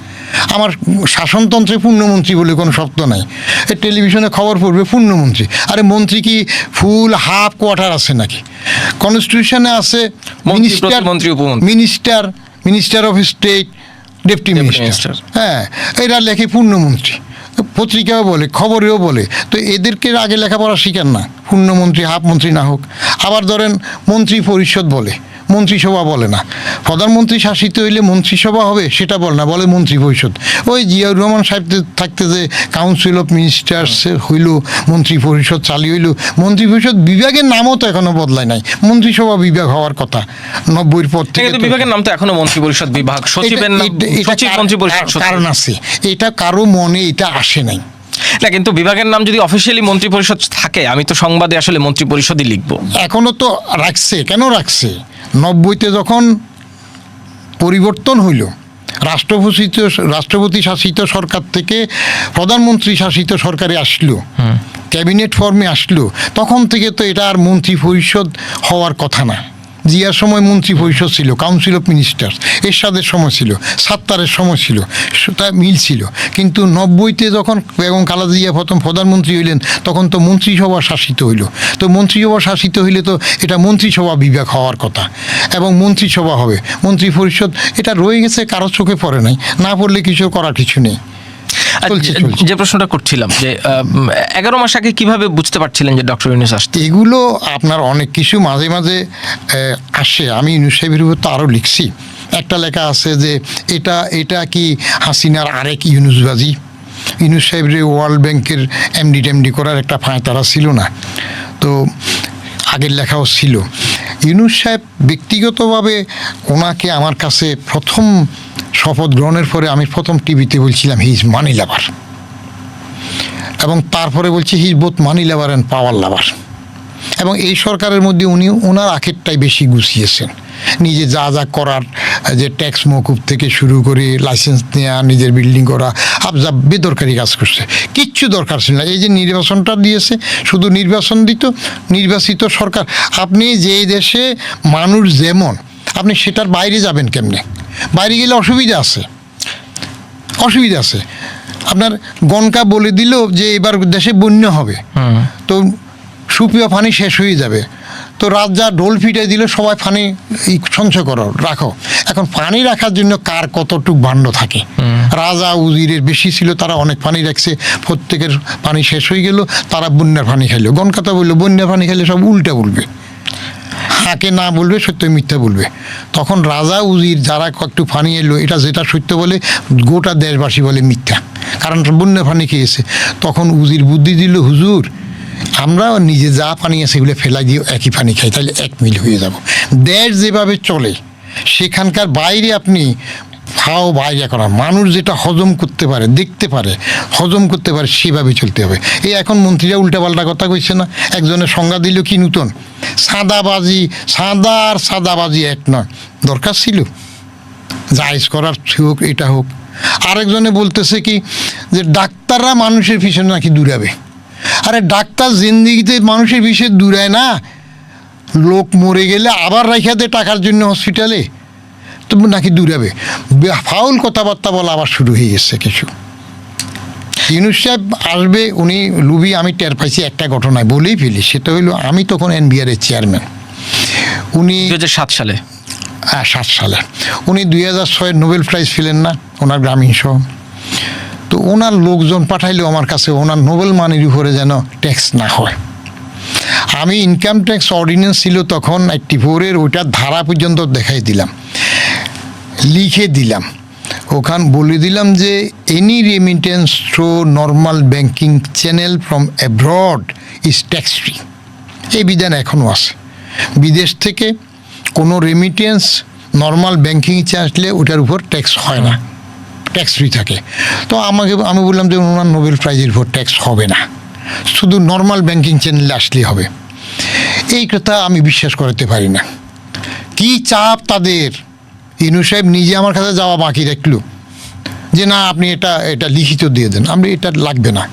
আমার শাসনতন্ত্রে পূর্ণমন্ত্রী বলে কোনো শব্দ নাই। টেলিভিশনে খবর পড়বে পূর্ণমন্ত্রী, আরে মন্ত্রী কি ফুল হাফ কোয়ার্টার আছে নাকি? কনস্টিটিউশনে আছে minister of state, deputy minister, হ্যাঁ, এরা লেখে পূর্ণমন্ত্রী। পত্রিকাও বলে, খবরেও বলে। তো এদেরকে আগে লেখাপড়া শিখান না, পূর্ণমন্ত্রী হাফ মন্ত্রী না হোক। আবার ধরেন মন্ত্রী পরিষদ বলে, মন্ত্রিসভা বলে না। প্রধানমন্ত্রী শাসিত হইলে মন্ত্রিসভা হবে সেটা বলে না, বলে মন্ত্রী পরিষদ। ওই জিয়াউর রহমান সাহেব থাকতে যে কাউন্সিল অফ মিনিস্টার্স হইল, মন্ত্রী পরিষদ চালু হইল। মন্ত্রী পরিষদ বিভাগের নামও তো এখনো বদলায় নাই, মন্ত্রিসভা বিভাগ হওয়ার কথা 90-এর পর থেকে। বিভাগের নাম তো এখনো মন্ত্রী পরিষদ বিভাগ, সচিবের নাম সচিব মন্ত্রী পরিষদ। কারণ আছে, এটা কারো মনে এটা আসে নাই না, কিন্তু বিভাগের নাম যদি অফিসিয়ালি মন্ত্রী পরিষদ থাকে, আমি তো সংবাদে আসলে মন্ত্রী পরিষদই লিখবো। এখনো তো রাখছে, কেন রাখছে? 90-তে যখন পরিবর্তন হইল, রাষ্ট্রপতি শাসিত সরকার থেকে প্রধানমন্ত্রী শাসিত সরকারে আসলো, ক্যাবিনেট ফর্মে আসলো, তখন থেকে তো এটা আর মন্ত্রী পরিষদ হওয়ার কথা না। জিয়ার সময় মন্ত্রী পরিষদ ছিল, কাউন্সিল অফ মিনিস্টার্স, এরশাদের সময় ছিল, সাত্তারের সময় ছিল, তা মিল ছিল। কিন্তু 90-তে যখন বেগম খালেদা জিয়া প্রথম প্রধানমন্ত্রী হইলেন, তখন তো মন্ত্রিসভা শাসিত হইল। তো মন্ত্রিসভা শাসিত হইলে তো এটা মন্ত্রিসভা বিভাগ হওয়ার কথা, এবং মন্ত্রিসভা হবে। মন্ত্রী পরিষদ এটা রয়ে গেছে, কারো চোখে পড়ে নাই, না পড়লে কিছু করার কিছু নেই। যে প্রশ্নটা করছিলাম যে 11 মাস আগে কিভাবে বুঝতে পারছিলেন যে ডক্টর ইউনূস আসছে? এগুলো আপনার অনেক কিছু মাঝে মাঝে আসে। আমি ইউনূস সাহেবের উপর তো আরও লিখছি। একটা লেখা আছে যে এটা কি হাসিনার আরেক ইউনূসবাজি? ইউনূস সাহেবের ওয়ার্ল্ড ব্যাংকের এমডি করার একটা ফাঁয়তারা ছিল না? তো আগের লেখাও ছিল। ইউনূস সাহেব ব্যক্তিগতভাবে ওনাকে আমার কাছে প্রথম শপথ গ্রহণের পরে আমি প্রথম টিভিতে বলছিলাম হি ইজ মানি লাভার, এবং তারপরে বলছি he is both money lover and power lover. এবং এই সরকারের মধ্যে উনি ওনার আখেরটাই বেশি গুছিয়েছেন। নিজে যা যা করার, যে ট্যাক্স মকুব থেকে শুরু করে লাইসেন্স নেওয়া, নিজের বিল্ডিং করা, যা বেদরকারি কাজ করছে, কিচ্ছু দরকার ছিল না। এই যে নির্বাচনটা দিয়েছে, শুধু নির্বাচন দিত, নির্বাচিত সরকার। আপনি যে দেশে মানুষ যেমন, আপনি সেটার বাইরে যাবেন কেমনে? বাইরে গেলে অসুবিধা আছে। আপনার গণকা বলে দিল যে এবার দেশে বন্যা হবে, তো সুপেয় পানি শেষ হয়ে যাবে, তো রাজা ঢোল ফিটাই দিল সবাই পানি সঞ্চয় করো, রাখো। এখন পানি রাখার জন্য কার কতটুক ভাণ্ড থাকে? রাজা উজিরের বেশি ছিল, তারা অনেক পানি রাখছে, প্রত্যেকের পানি শেষ হয়ে গেল, তারা বন্যার পানি খাইলো। গণকাতা বললো বন্যার পানি খাইলে সব উল্টা বলবে, হাঁকে না বলবে, সত্য মিথ্যা বলবে। তখন রাজা উজির যারা একটু পানি এলো, এটা যেটা সত্য বলে গোটা দেশবাসী বলে মিথ্যা, কারণ বন্যা পানি খেয়েছে। তখন উজির বুদ্ধি দিল, হুজুর আমরা নিজে যা পানি আছে সেগুলো ফেলাই দিয়ে একই পানি খাই, তাহলে এক মিল হয়ে যাব। দেশ যেভাবে চলে, সেখানকার বাইরে আপনি ফাও বাইরে করা, মানুষ যেটা হজম করতে পারে, দেখতে পারে, হজম করতে পারে, সেভাবে চলতে হবে। এই এখন মন্ত্রীরা উল্টাপাল্টা কথা কইছে না, একজনের সংজ্ঞা দিল কি নতুন, সাদাবাজি, সাদা আর সাদাবাজি এক নয়, দরকার ছিল জায়েজ করার হোক, এটা হোক। আরেকজনে বলতেছে কি যে ডাক্তাররা মানুষের পিছনে নাকি দূরাবে। আরে ডাক্তার জিন্দিগিতে মানুষের পিছনে দূরায় না, লোক মরে গেলে আবার রাইখা দেয় টাকার জন্য হসপিটালে, তো নাকি দূরাবে। ফাউল কথাবার্তা বলা আবার শুরু হয়ে গেছে কিছু। ইউনূস সাহেব আসবে, উনি লুবি আমি টের পাইছি একটা ঘটনায়, বলেই ফেলি। সেটা হইলো আমি তখন NBR এর চেয়ারম্যান, উনি 2007 সালে 7 সালে, উনি 2006 নোবেল প্রাইজ পেলেন না ওনার গ্রামীণ সহ। তো ওনার লোকজন পাঠাইলো আমার কাছে, ওনার নোবেল মানির উপরে যেন ট্যাক্স না হয়। আমি ইনকাম ট্যাক্স অর্ডিন্যান্স ছিল তখন 84-এর, ওইটার ধারা পর্যন্ত দেখাই দিলাম, লিখে দিলাম, ওখান বলে দিলাম যে any remittance through normal banking channel from abroad is tax free. এই বিধান এখনও আছে, বিদেশ থেকে কোনো রেমিটেন্স নর্মাল ব্যাংকিং আসলে ওটার উপর ট্যাক্স হয় না, ট্যাক্স ফ্রি থাকে। তো আমি বললাম যে ওনার নোবেল প্রাইজের উপর ট্যাক্স হবে না, শুধু নর্মাল ব্যাংকিং চ্যানেলে আসলেই হবে। এই কথা আমি বিশ্বাস করতে পারি না। কি চাপ তাদের! ইউনূস সাহেব নিজে আমার কাছে যাওয়া বাকি রাখলো যে না আপনি এটা লিখিত দিয়ে দেন, আমি এটা লাগবে না।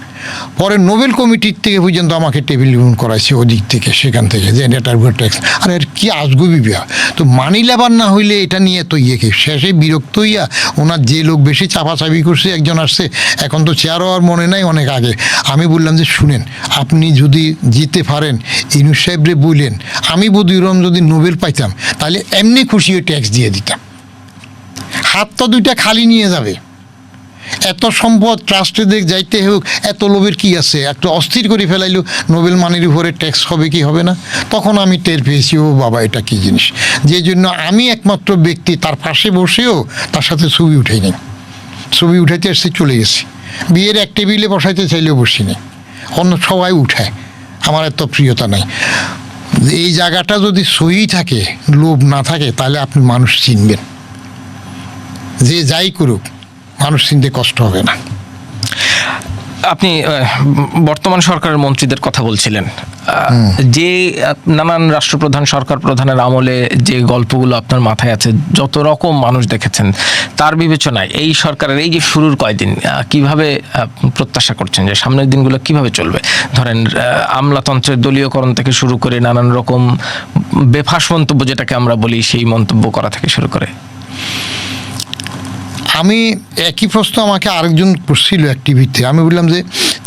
পরে নোবেল কমিটির থেকে পর্যন্ত আমাকে টেবিল করাইছে ওদিক থেকে, সেখান থেকে, যে এটার উপর ট্যাক্স। আর এর কী আজগুবি বিয়া! তো মানি লেবার না হইলে এটা নিয়ে তো ইয়েকে শেষে বিরক্ত হইয়া ওনার যে লোক বেশি চাপাচাপি করছে, একজন আসছে, এখন তো চেয়ারও আর মনে নাই, অনেক আগে। আমি বললাম যে শুনেন, আপনি যদি জিতে পারেন ইউনূস সাহেবরে বললেন, আমি বদিউরম যদি নোবেল পাইতাম তাহলে এমনি খুশি হয়ে ট্যাক্স দিয়ে দিতাম, হাত তো দুইটা খালি নিয়ে যাবে। এত সম্পদ ট্রাস্টে দেখ যাইতে হোক, এত লোভের কি আছে? একটা অস্থির করে ফেলাইলো, নোবেল মানির উপরে ট্যাক্স হবে কি হবে না। তখন আমি টের পেয়েছি, ও বাবা এটা কি জিনিস। যে জন্য আমি একমাত্র ব্যক্তি তার পাশে বসেও তার সাথে ছবি উঠাই নি, ছবি উঠাইতে এসে চলে গেছি। বিয়ের এক টেবিলে বসাইতে চাইলেও বসি নি, অন্য সবাই উঠায়, আমার এত প্রিয়তা নাই। এই জায়গাটা যদি সহি থাকে, লোভ না থাকে, তাহলে আপনি মানুষ চিনবেন, যে যাই করুক মানুষ চিনতে কষ্ট হবে না। আপনি বর্তমান সরকারের মন্ত্রীদের কথা বলছিলেন, যে নানান রাষ্ট্রপ্রধান, সরকার প্রধানের আমলে যে গল্পগুলো আপনার মাথায় আছে, যত রকম মানুষ দেখেছেন, তার বিবেচনায় এই সরকারের এই যে শুরুর কয়দিন কিভাবে প্রত্যাশা করছেন যে সামনের দিনগুলো কিভাবে চলবে? ধরেন আমলাতন্ত্রের দলীয়করণ থেকে শুরু করে নানান রকম বেফাঁস মন্তব্য যেটাকে আমরা বলি, সেই মন্তব্য করা থেকে শুরু করে। আমি একই প্রশ্ন আমাকে আরেকজন করছিল এক টিভিতে, আমি বললাম যে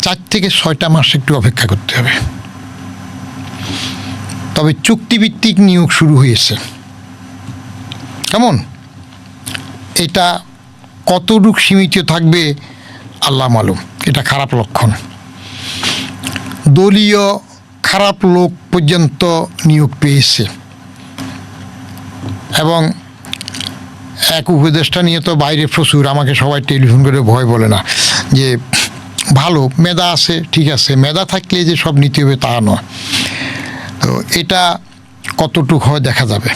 4 থেকে 6টা মাস একটু অপেক্ষা করতে হবে। তবে চুক্তিভিত্তিক নিয়োগ শুরু হয়েছে, কেমন এটা কতটুক সীমিত থাকবে আল্লাহ মালুম, এটা খারাপ লক্ষণ। দলীয় খারাপ লোক পর্যন্ত নিয়োগ পেয়েছে, এবং এক উপদেষ্টা নিয়ে তো বাইরে প্রচুর, আমাকে সবাই টেলিফোন করে ভয় বলে না যে ভালো মেধা আছে, ঠিক আছে, মেধা থাকলে যে সব নিতে হবে তা নয়। তো এটা কতটুক হয় দেখা যাবে।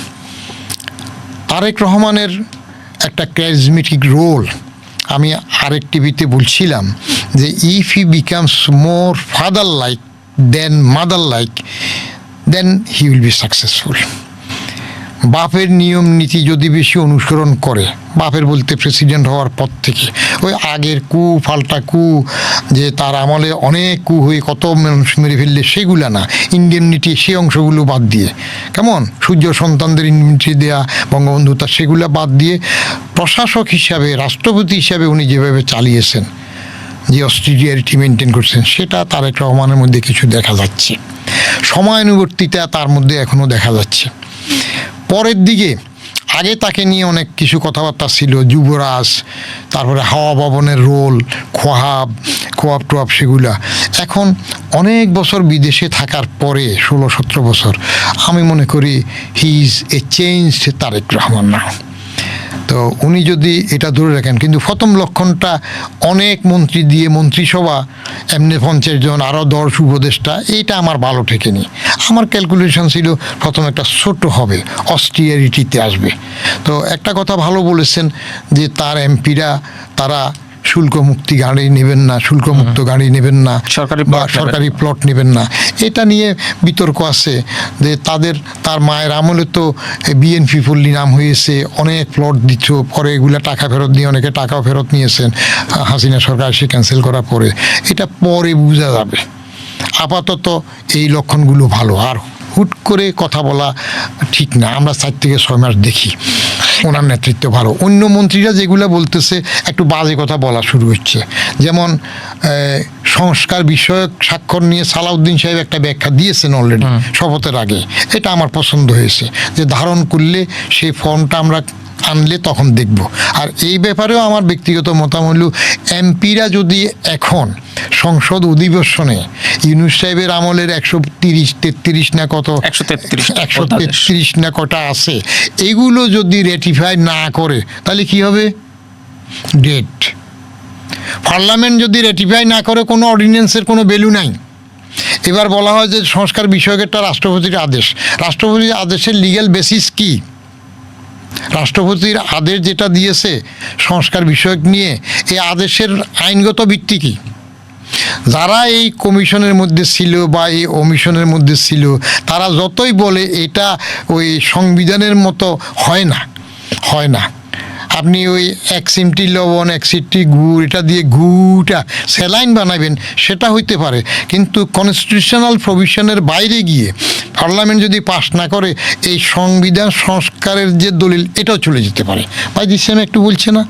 তারেক রহমানের একটা ক্যারিজমেটিক রোল, আমি আরেক টিভিতে বলছিলাম যে if he becomes more father like than mother like, then he will be successful. বাপের নিয়ম নীতি যদি বেশি অনুসরণ করে, বাপের বলতে প্রেসিডেন্ট হওয়ার পর থেকে, ওই আগের ফাল্টা যে তার আমলে অনেক হয়ে কত মানুষ মেরে ফেললে, সেগুলা না, ইন্ডেমনিটি সে অংশগুলো বাদ দিয়ে, কেমন সূর্য সন্তানদের ইন্ডেমনিটি দেয়া, বঙ্গবন্ধু তার, সেগুলো বাদ দিয়ে প্রশাসক হিসাবে, রাষ্ট্রপতি হিসাবে উনি যেভাবে চালিয়েছেন, যে অস্ট্রেলিয়ারিটি মেনটেন করছেন, সেটা তারেক রহমানের মধ্যে কিছু দেখা যাচ্ছে। সময়ানুবর্তিতা তার মধ্যে এখনও দেখা যাচ্ছে। পরের দিকে আগে তাকে নিয়ে অনেক কিছু কথাবার্তা ছিল, যুবরাজ, তারপরে হাওয়া ভবনের রোল, খোয়াব টোয়াব, সেগুলা। এখন অনেক বছর বিদেশে থাকার পরে, 16-17 বছর, আমি মনে করি he is a change Tarique Rahman না। তো উনি যদি এটা ধরে রাখেন, কিন্তু প্রথম লক্ষণটা অনেক মন্ত্রী দিয়ে মন্ত্রিসভা, এমনি 50 জন, আরও 10 উপদেষ্টা, এইটা আমার ভালো ঠেকেনি। আমার ক্যালকুলেশন ছিল প্রথম একটা ছোট হবে, অস্টিয়ারিটিতে আসবে। তো একটা কথা ভালো বলেছেন যে তার এমপিরা তারা শুল্ক মুক্তি গাড়ি নেবেন না, শুল্কমুক্ত গাড়ি নেবেন না, সরকারি বা plot নেবেন সরকারি প্লট নেবেন না। এটা নিয়ে বিতর্ক আছে যে তার মায়ের আমলে তো বিএনপি পল্লী নাম হয়েছে, অনেক প্লট দিচ্ছ, পরে এগুলা টাকা ফেরত দিয়ে অনেকে টাকাও ফেরত নিয়েছেন হাসিনা সরকার এসে ক্যান্সেল করার পরে। এটা পরে বোঝা যাবে। আপাতত এই লক্ষণগুলো ভালো, আর হুট করে কথা বলা ঠিক না। আমরা 4 থেকে 6 মাস দেখি ওনার নেতৃত্ব ভালো। অন্য মন্ত্রীরা যেগুলো বলতেছে একটু বাজে কথা বলা শুরু হচ্ছে। যেমন সংস্কার বিষয়ক স্বাক্ষর নিয়ে সালাউদ্দিন সাহেব একটা ব্যাখ্যা দিয়েছেন অলরেডি শপথের আগে। এটা আমার পছন্দ হয়েছে যে ধারণ করলে সেই ফর্মটা আমরা আনলে তখন দেখব। আর এই ব্যাপারেও আমার ব্যক্তিগত মতামত হল, এমপিরা যদি এখন সংসদ অধিবেশনে ইউনূস সাহেবের আমলের 133 না কত 133 না কটা আছে, এগুলো যদি রেটিফাই না করে তাহলে কি হবে? ডেট। পার্লামেন্ট যদি রেটিফাই না করে কোনো অর্ডিন্যান্সের কোনো ভ্যালু নাই। এবার বলা হয় যে সংস্কার বিষয়ক একটা রাষ্ট্রপতির আদেশ। রাষ্ট্রপতির আদেশের লিগ্যাল বেসিস কি? রাষ্ট্রপতির আদেশ যেটা দিয়েছে সংস্কার বিষয়ক নিয়ে, এই আদেশের আইনগত ভিত্তি কি? যারা এই কমিশনের মধ্যে ছিল বা এই অমিশনের মধ্যে ছিল, তারা যতই বলে এটা ওই সংবিধানের মতো হয় না। আপনি ওই 1 চিমটি লবণ 1 চিমটি গুড় এটা দিয়ে গুড়টা স্যালাইন বানাবেন, সেটা হইতে পারে, কিন্তু কনস্টিটিউশনাল প্রভিশনের বাইরে গিয়ে পার্লামেন্ট যদি পাস না করে এই সংবিধান সংস্কারের যে দলিল এটাও চলে যেতে পারে। ভাই দিচ্ছেন একটু বলছে না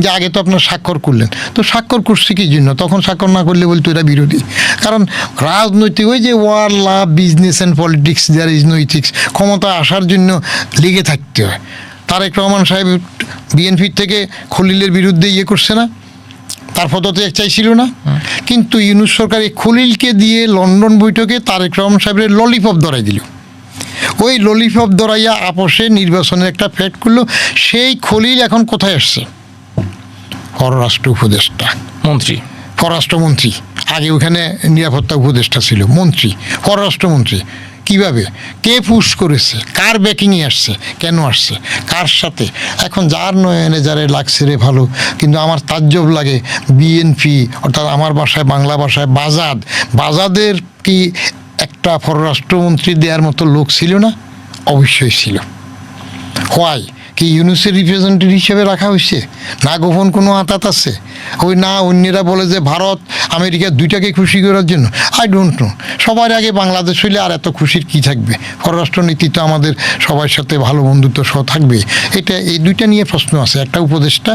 যে আগে তো আপনার স্বাক্ষর করলেন, তো স্বাক্ষর করছি কি জন্য? তখন স্বাক্ষর না করলে বলতো এটা বিরোধী। কারণ রাজনৈতিক ওই যে war, love, business and politics, there is no ethics, ক্ষমতা আসার জন্য লেগে থাকতে হয়। তারেক রহমান সাহেব বিএনপির থেকে খলিলের বিরুদ্ধে করছে না, তার পদত্যাগ চাইছিল না, কিন্তু ইউনূস সরকার এই খলিলকে দিয়ে লন্ডন বৈঠকে তারেক রহমান সাহেবের ললিপপ ধরাই দিল। ওই ললিপপ ধরাইয়া আপোষে নির্বাচনের একটা ফ্যাক্ট করলো। সেই খলিল এখন কোথায় আসছে? পররাষ্ট্র উপদেষ্টা, পররাষ্ট্রমন্ত্রী। আগে ওখানে নিরাপত্তা উপদেষ্টা ছিল, মন্ত্রী, পররাষ্ট্রমন্ত্রী। কিভাবে, কে পুশ করেছে, কার ব্যাকিংয়ে আসছে, কেন আসছে, কার সাথে? এখন যার নয়নে যারে লাগছে রে ভালো, কিন্তু আমার তাজ্জব লাগে বিএনপি, অর্থাৎ আমার ভাষায় বাংলা ভাষায় বাজাদের কি একটা পররাষ্ট্রমন্ত্রী দেওয়ার মতো লোক ছিল না? অবশ্যই ছিল। হোয়াই? কি ইউনূসের রিপ্রেজেন্টেটিভ হিসেবে রাখা হয়েছে? না গোপন কোনো আঁতাত আছে? ওই না অন্যরা বলে যে ভারত আমেরিকা দুইটাকে খুশি করার জন্য? I don't know. সবার আগে বাংলাদেশ হইলে আর এত খুশির কি থাকবে? পররাষ্ট্রনীতি তো আমাদের সবার সাথে ভালো বন্ধুত্ব সহ থাকবে। এটা এই দুইটা নিয়ে প্রশ্ন আছে। একটা উপদেষ্টা,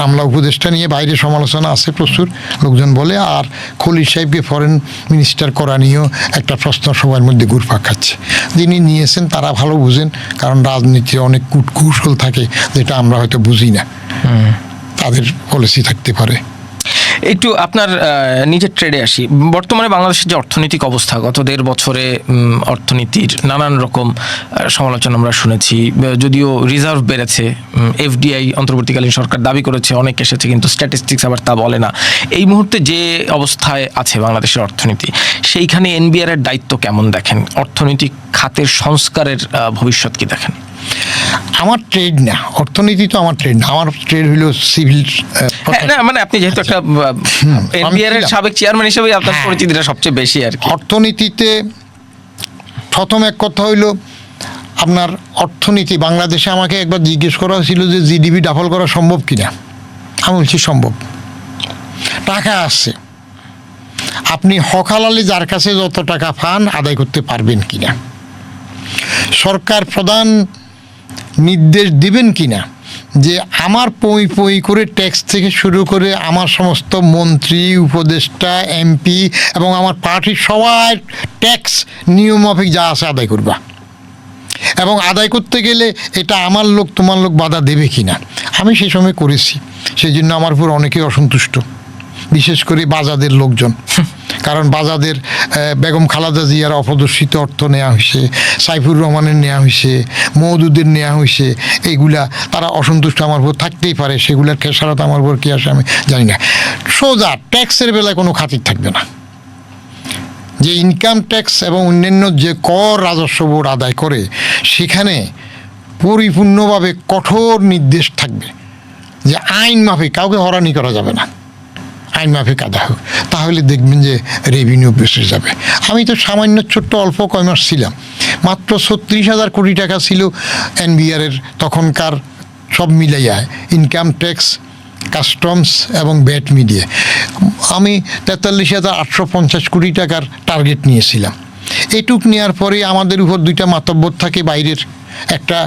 আমলা উপদেষ্টা নিয়ে বাইরে সমালোচনা আছে প্রচুর, লোকজন বলে। আর খলিল সাহেবকে ফরেন মিনিস্টার করা নিয়েও একটা প্রশ্ন সবার মধ্যে ঘুরপাক খাচ্ছে। যিনি নিয়েছেন তারা ভালো বুঝেন, কারণ রাজনীতিতে অনেক কূটকৌশল থাকে যেটা আমরা হয়তো বুঝি না, তাদের পলিসি থাকতে পারে। একটু আপনার নিজের ট্রেডে আসি। বর্তমানে বাংলাদেশের যে অর্থনৈতিক অবস্থা, গত 1.5 বছরে অর্থনীতির নানান রকম সমালোচনা আমরা শুনেছি। যদিও রিজার্ভ বেড়েছে, এফডিআই অন্তর্বর্তীকালীন সরকার দাবি করেছে অনেক এসেছে, কিন্তু স্ট্যাটিস্টিক্স আবার তা বলে না। এই মুহূর্তে যে অবস্থায় আছে বাংলাদেশের অর্থনীতি, সেইখানে এনবিআর এর দায়িত্ব কেমন দেখেন? অর্থনৈতিক খাতের সংস্কারের ভবিষ্যৎ কি দেখেন? আমার ট্রেড না, অর্থনীতি তো আমার ট্রেড না। আমার ট্রেড হলো সিভিল। না মানে আপনি যেহেতু একটা এনবিআর এর সাবেক চেয়ারম্যান হিসেবে আপনার পরিচিতিটা সবচেয়ে বেশি আর কি। অর্থনীতিতে প্রথম এক কথা হইল আপনার অর্থনীতি বাংলাদেশে আমাকে একবার জিজ্ঞেস করা হয়েছিল যে জিডিপি ডাবল করা সম্ভব কিনা। আমি বলছি সম্ভব, টাকা আসছে, আপনি হকালালি যার কাছে যত টাকা পান আদায় করতে পারবেন কিনা, সরকার প্রধান নির্দেশ দিবেন কিনা যে আমার পই পই করে ট্যাক্স থেকে শুরু করে আমার সমস্ত মন্ত্রী, উপদেষ্টা, এমপি এবং আমার পার্টির সবার ট্যাক্স নিয়মমাফিক যা আছে আদায় করবা, এবং আদায় করতে গেলে এটা আমার লোক তোমার লোক বাধা দেবে কিনা। আমি সেই সময় করেছি, সেই জন্য আমার উপর অনেকেই অসন্তুষ্ট, বিশেষ করে বাজাদের লোকজন। কারণ বাজাদের বেগম খালেদা জিয়ার অপ্রদর্শিত অর্থ নেওয়া হয়েছে, সাইফুর রহমানের নেওয়া হয়েছে, মওদুদের নেওয়া হয়েছে, এইগুলা তারা অসন্তুষ্ট আমার উপর থাকতেই পারে। সেগুলোর খেসারত আমার উপর কী আসে আমি জানি না। সোজা ট্যাক্সের বেলায় কোনো খাতির থাকবে না। যে ইনকাম ট্যাক্স এবং অন্যান্য যে কর রাজস্ব বোর্ড আদায় করে সেখানে পরিপূর্ণভাবে কঠোর নির্দেশ থাকবে যে আইন মাফিক কাউকে হয়রানি করা যাবে না, আইন মাফিক আদায় হোক, তাহলে দেখবেন যে রেভিনিউ বেসে যাবে। আমি তো সামান্য ছোট্ট অল্প কয় মাস ছিলাম, মাত্র 36,000 কোটি টাকা ছিল এনবিআরের তখনকার সব মিলাইয়া, ইনকাম ট্যাক্স, কাস্টমস এবং ব্যাট মিডিয়া। আমি 43,850 কোটি টাকার টার্গেট নিয়েছিলাম। এটুক নেওয়ার পরে আমাদের উপর দুইটা মাতব্বর থাকে বাইরের, একটা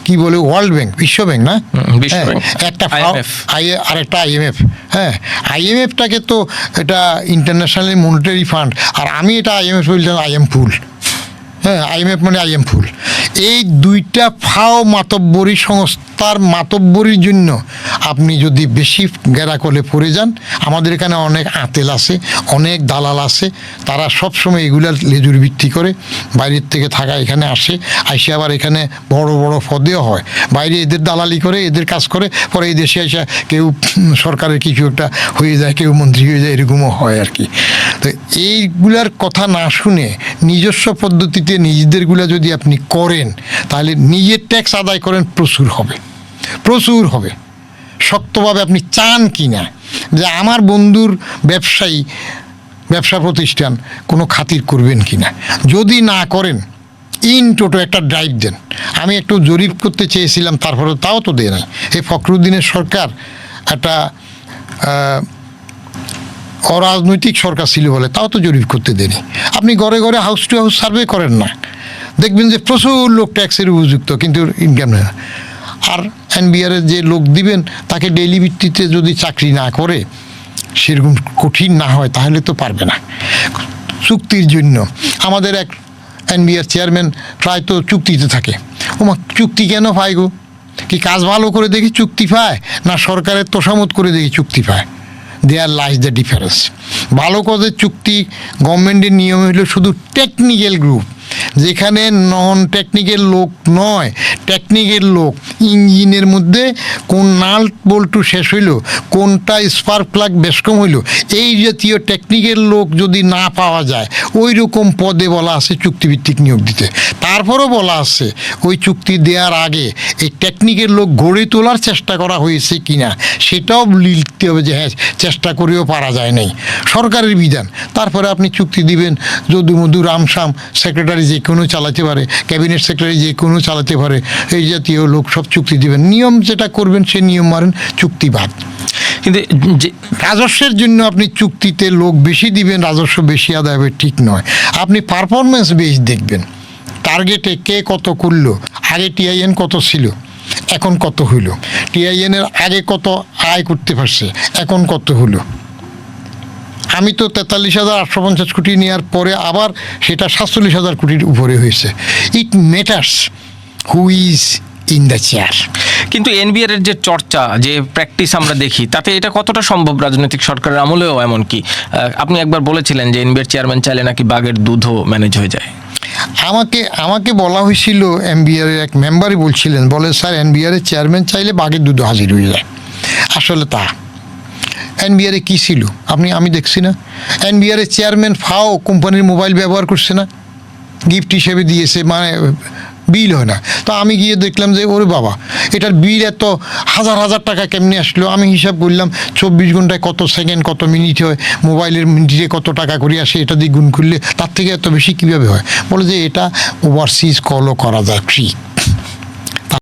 কি বলে ওয়ার্ল্ড ব্যাংক, বিশ্ব ব্যাংক না, বিশ্ব ব্যাংক, একটা IMF, আর একটা আইএমএফ। হ্যাঁ, আইএমএফটাকে তো এটা ইন্টারন্যাশনাল মনিটারি ফান্ড, আর আমি এটা আইএমএফ বলছিলাম আইএম ফুল। হ্যাঁ, আইএমএফ মানে আইএম ফুল। এই দুইটা ফাও মাতব্বরী সংস্থার মাতব্বরীর জন্য আপনি যদি বেশি গেরাকলে পড়ে যান, আমাদের এখানে অনেক আতেল আছে, অনেক দালাল আছে, তারা সবসময় এগুলার লেজুর ভিত্তি করে বাইরের থেকে থাকা এখানে আসে, আইসে আবার এখানে বড় বড় পদেও হয়, বাইরে এদের দালালি করে, এদের কাজ করে, পরে এই দেশে এসে কেউ সরকারের কিছু একটা হয়ে যায়, কেউ মন্ত্রী হয়ে যায়, এরকমও হয় আর কি। তো এইগুলার কথা না শুনে নিজস্ব পদ্ধতিতে নিজেদেরগুলা যদি আপনি করেন, তাহলে নিজের ট্যাক্স আদায় করেন, প্রচুর হবে, প্রচুর হবে। শক্তভাবে আপনি চান কি না যে আমার বন্ধুর ব্যবসা প্রতিষ্ঠান কোনো খাতির করবেন কি না, যদি না করেন ইন টোটো একটা ড্রাইভ দেন। আমি একটু জরিপ করতে চেয়েছিলাম, তারপরে তাও তো দেয় নাই। এই ফখরুদ্দিনের সরকার একটা অরাজনৈতিক সরকার ছিল বলে তাও তো জরিপ করতে দেনি। আপনি ঘরে ঘরে হাউস টু হাউস সার্ভে করেন না, দেখবেন যে প্রচুর লোক ট্যাক্সের উপযুক্ত কিন্তু ইনকাম নেই না। আর এনবিআরের যে লোক দিবেন তাকে ডেইলি ভিত্তিতে যদি চাকরি না করে, সেরকম কঠিন না হয়, তাহলে তো পারবে না। চুক্তির জন্য আমাদের এক এনবিআর চেয়ারম্যান প্রায় তো চুক্তিতে থাকে। ওমা, চুক্তি কেন পায় গো? কি কাজ ভালো করে দেখি চুক্তি পায়, না সরকারের তোষামত করে দেখি চুক্তি পায়? There lies the difference. ভালো কাজের চুক্তি গভর্নমেন্টের নিয়ম হলো শুধু টেকনিক্যাল গ্রুপ, যেখানে নন টেকনিক্যাল লোক নয়, টেকনিক্যাল লোক, ইঞ্জিনের মধ্যে কোন নাট বল্টু শেষ হইল, কোনটা স্পার্ক প্লাগ বেশ কম হইল, এই জাতীয় টেকনিক্যাল লোক যদি না পাওয়া যায়, ওই রকম পদে বলা আছে চুক্তিভিত্তিক নিয়োগ দিতে। তারপরও বলা আছে ওই চুক্তি দেওয়ার আগে এই টেকনিক্যাল লোক গড়ে তোলার চেষ্টা করা হয়েছে কিনা সেটাও লিখতে হবে, যে হ্যাঁ চেষ্টা করেও পারা যায় নাই, সরকারের বিধান। তারপরে আপনি চুক্তি দিবেন, যদু মধু রামশ্যাম, সেক্রেটারি যে কোনো চালাতে পারে, ক্যাবিনেট সেক্রেটারি যে কোনো চালাতে পারে, এই জাতীয় লোক সব চুক্তি দিবেন। নিয়ম যেটা করবেন সে নিয়ম মানেন, চুক্তিবাদ। কিন্তু যে রাজস্বের জন্য আপনি চুক্তিতে লোক বেশি দিবেন, রাজস্ব বেশি আদায় হবে, ঠিক নয়। আপনি পারফরমেন্স বেস দেখবেন, টার্গেটে কে কত করলো, আগে টিআইএন কত ছিল, এখন কত হইল, টিআইএনের আগে কত আয় করতে পারছে, এখন কত হলো। আমি তো 43,850 কোটি নেওয়ার পরে আবার সেটা 47,000 কোটির উপরে হয়েছে। ইট matters who is in the chair. কিন্তু এনবিআর এর যে চর্চা, যে প্র্যাকটিস আমরা দেখি, তাতে এটা কতটা সম্ভব রাজনৈতিক সরকারের আমলেও? এমনকি আপনি একবার বলেছিলেন যে এনবিআর চেয়ারম্যান চাইলে নাকি বাঘের দুধও ম্যানেজ হয়ে যায়। আমাকে বলা হয়েছিল, এনবিআর এর এক মেম্বারই বলছিলেন, বলে স্যার এনবিআর এর চেয়ারম্যান চাইলে বাঘের দুধ হাজির হয়ে যায়। আসলে তা এনবিআর কী ছিল আমি দেখছি না। এনবিআর এর চেয়ারম্যান ফাও কোম্পানির মোবাইল ব্যবহার করছে না, গিফট হিসেবে দিয়েছে, মানে বিল হয় না। তো আমি গিয়ে দেখলাম যে ওরে বাবা, এটার বিল এত হাজার হাজার টাকা কেমনি আসলো। আমি হিসাব করলাম 24 ঘন্টায় কত সেকেন্ড, কত মিনিট হয়, মোবাইলের মিনিটে কত টাকা করে আসে, এটা দিয়ে গুণ করলে তার থেকে এত বেশি কীভাবে হয়? বলে যে এটা ওভারসিজ কলও করা যায় ফ্রি।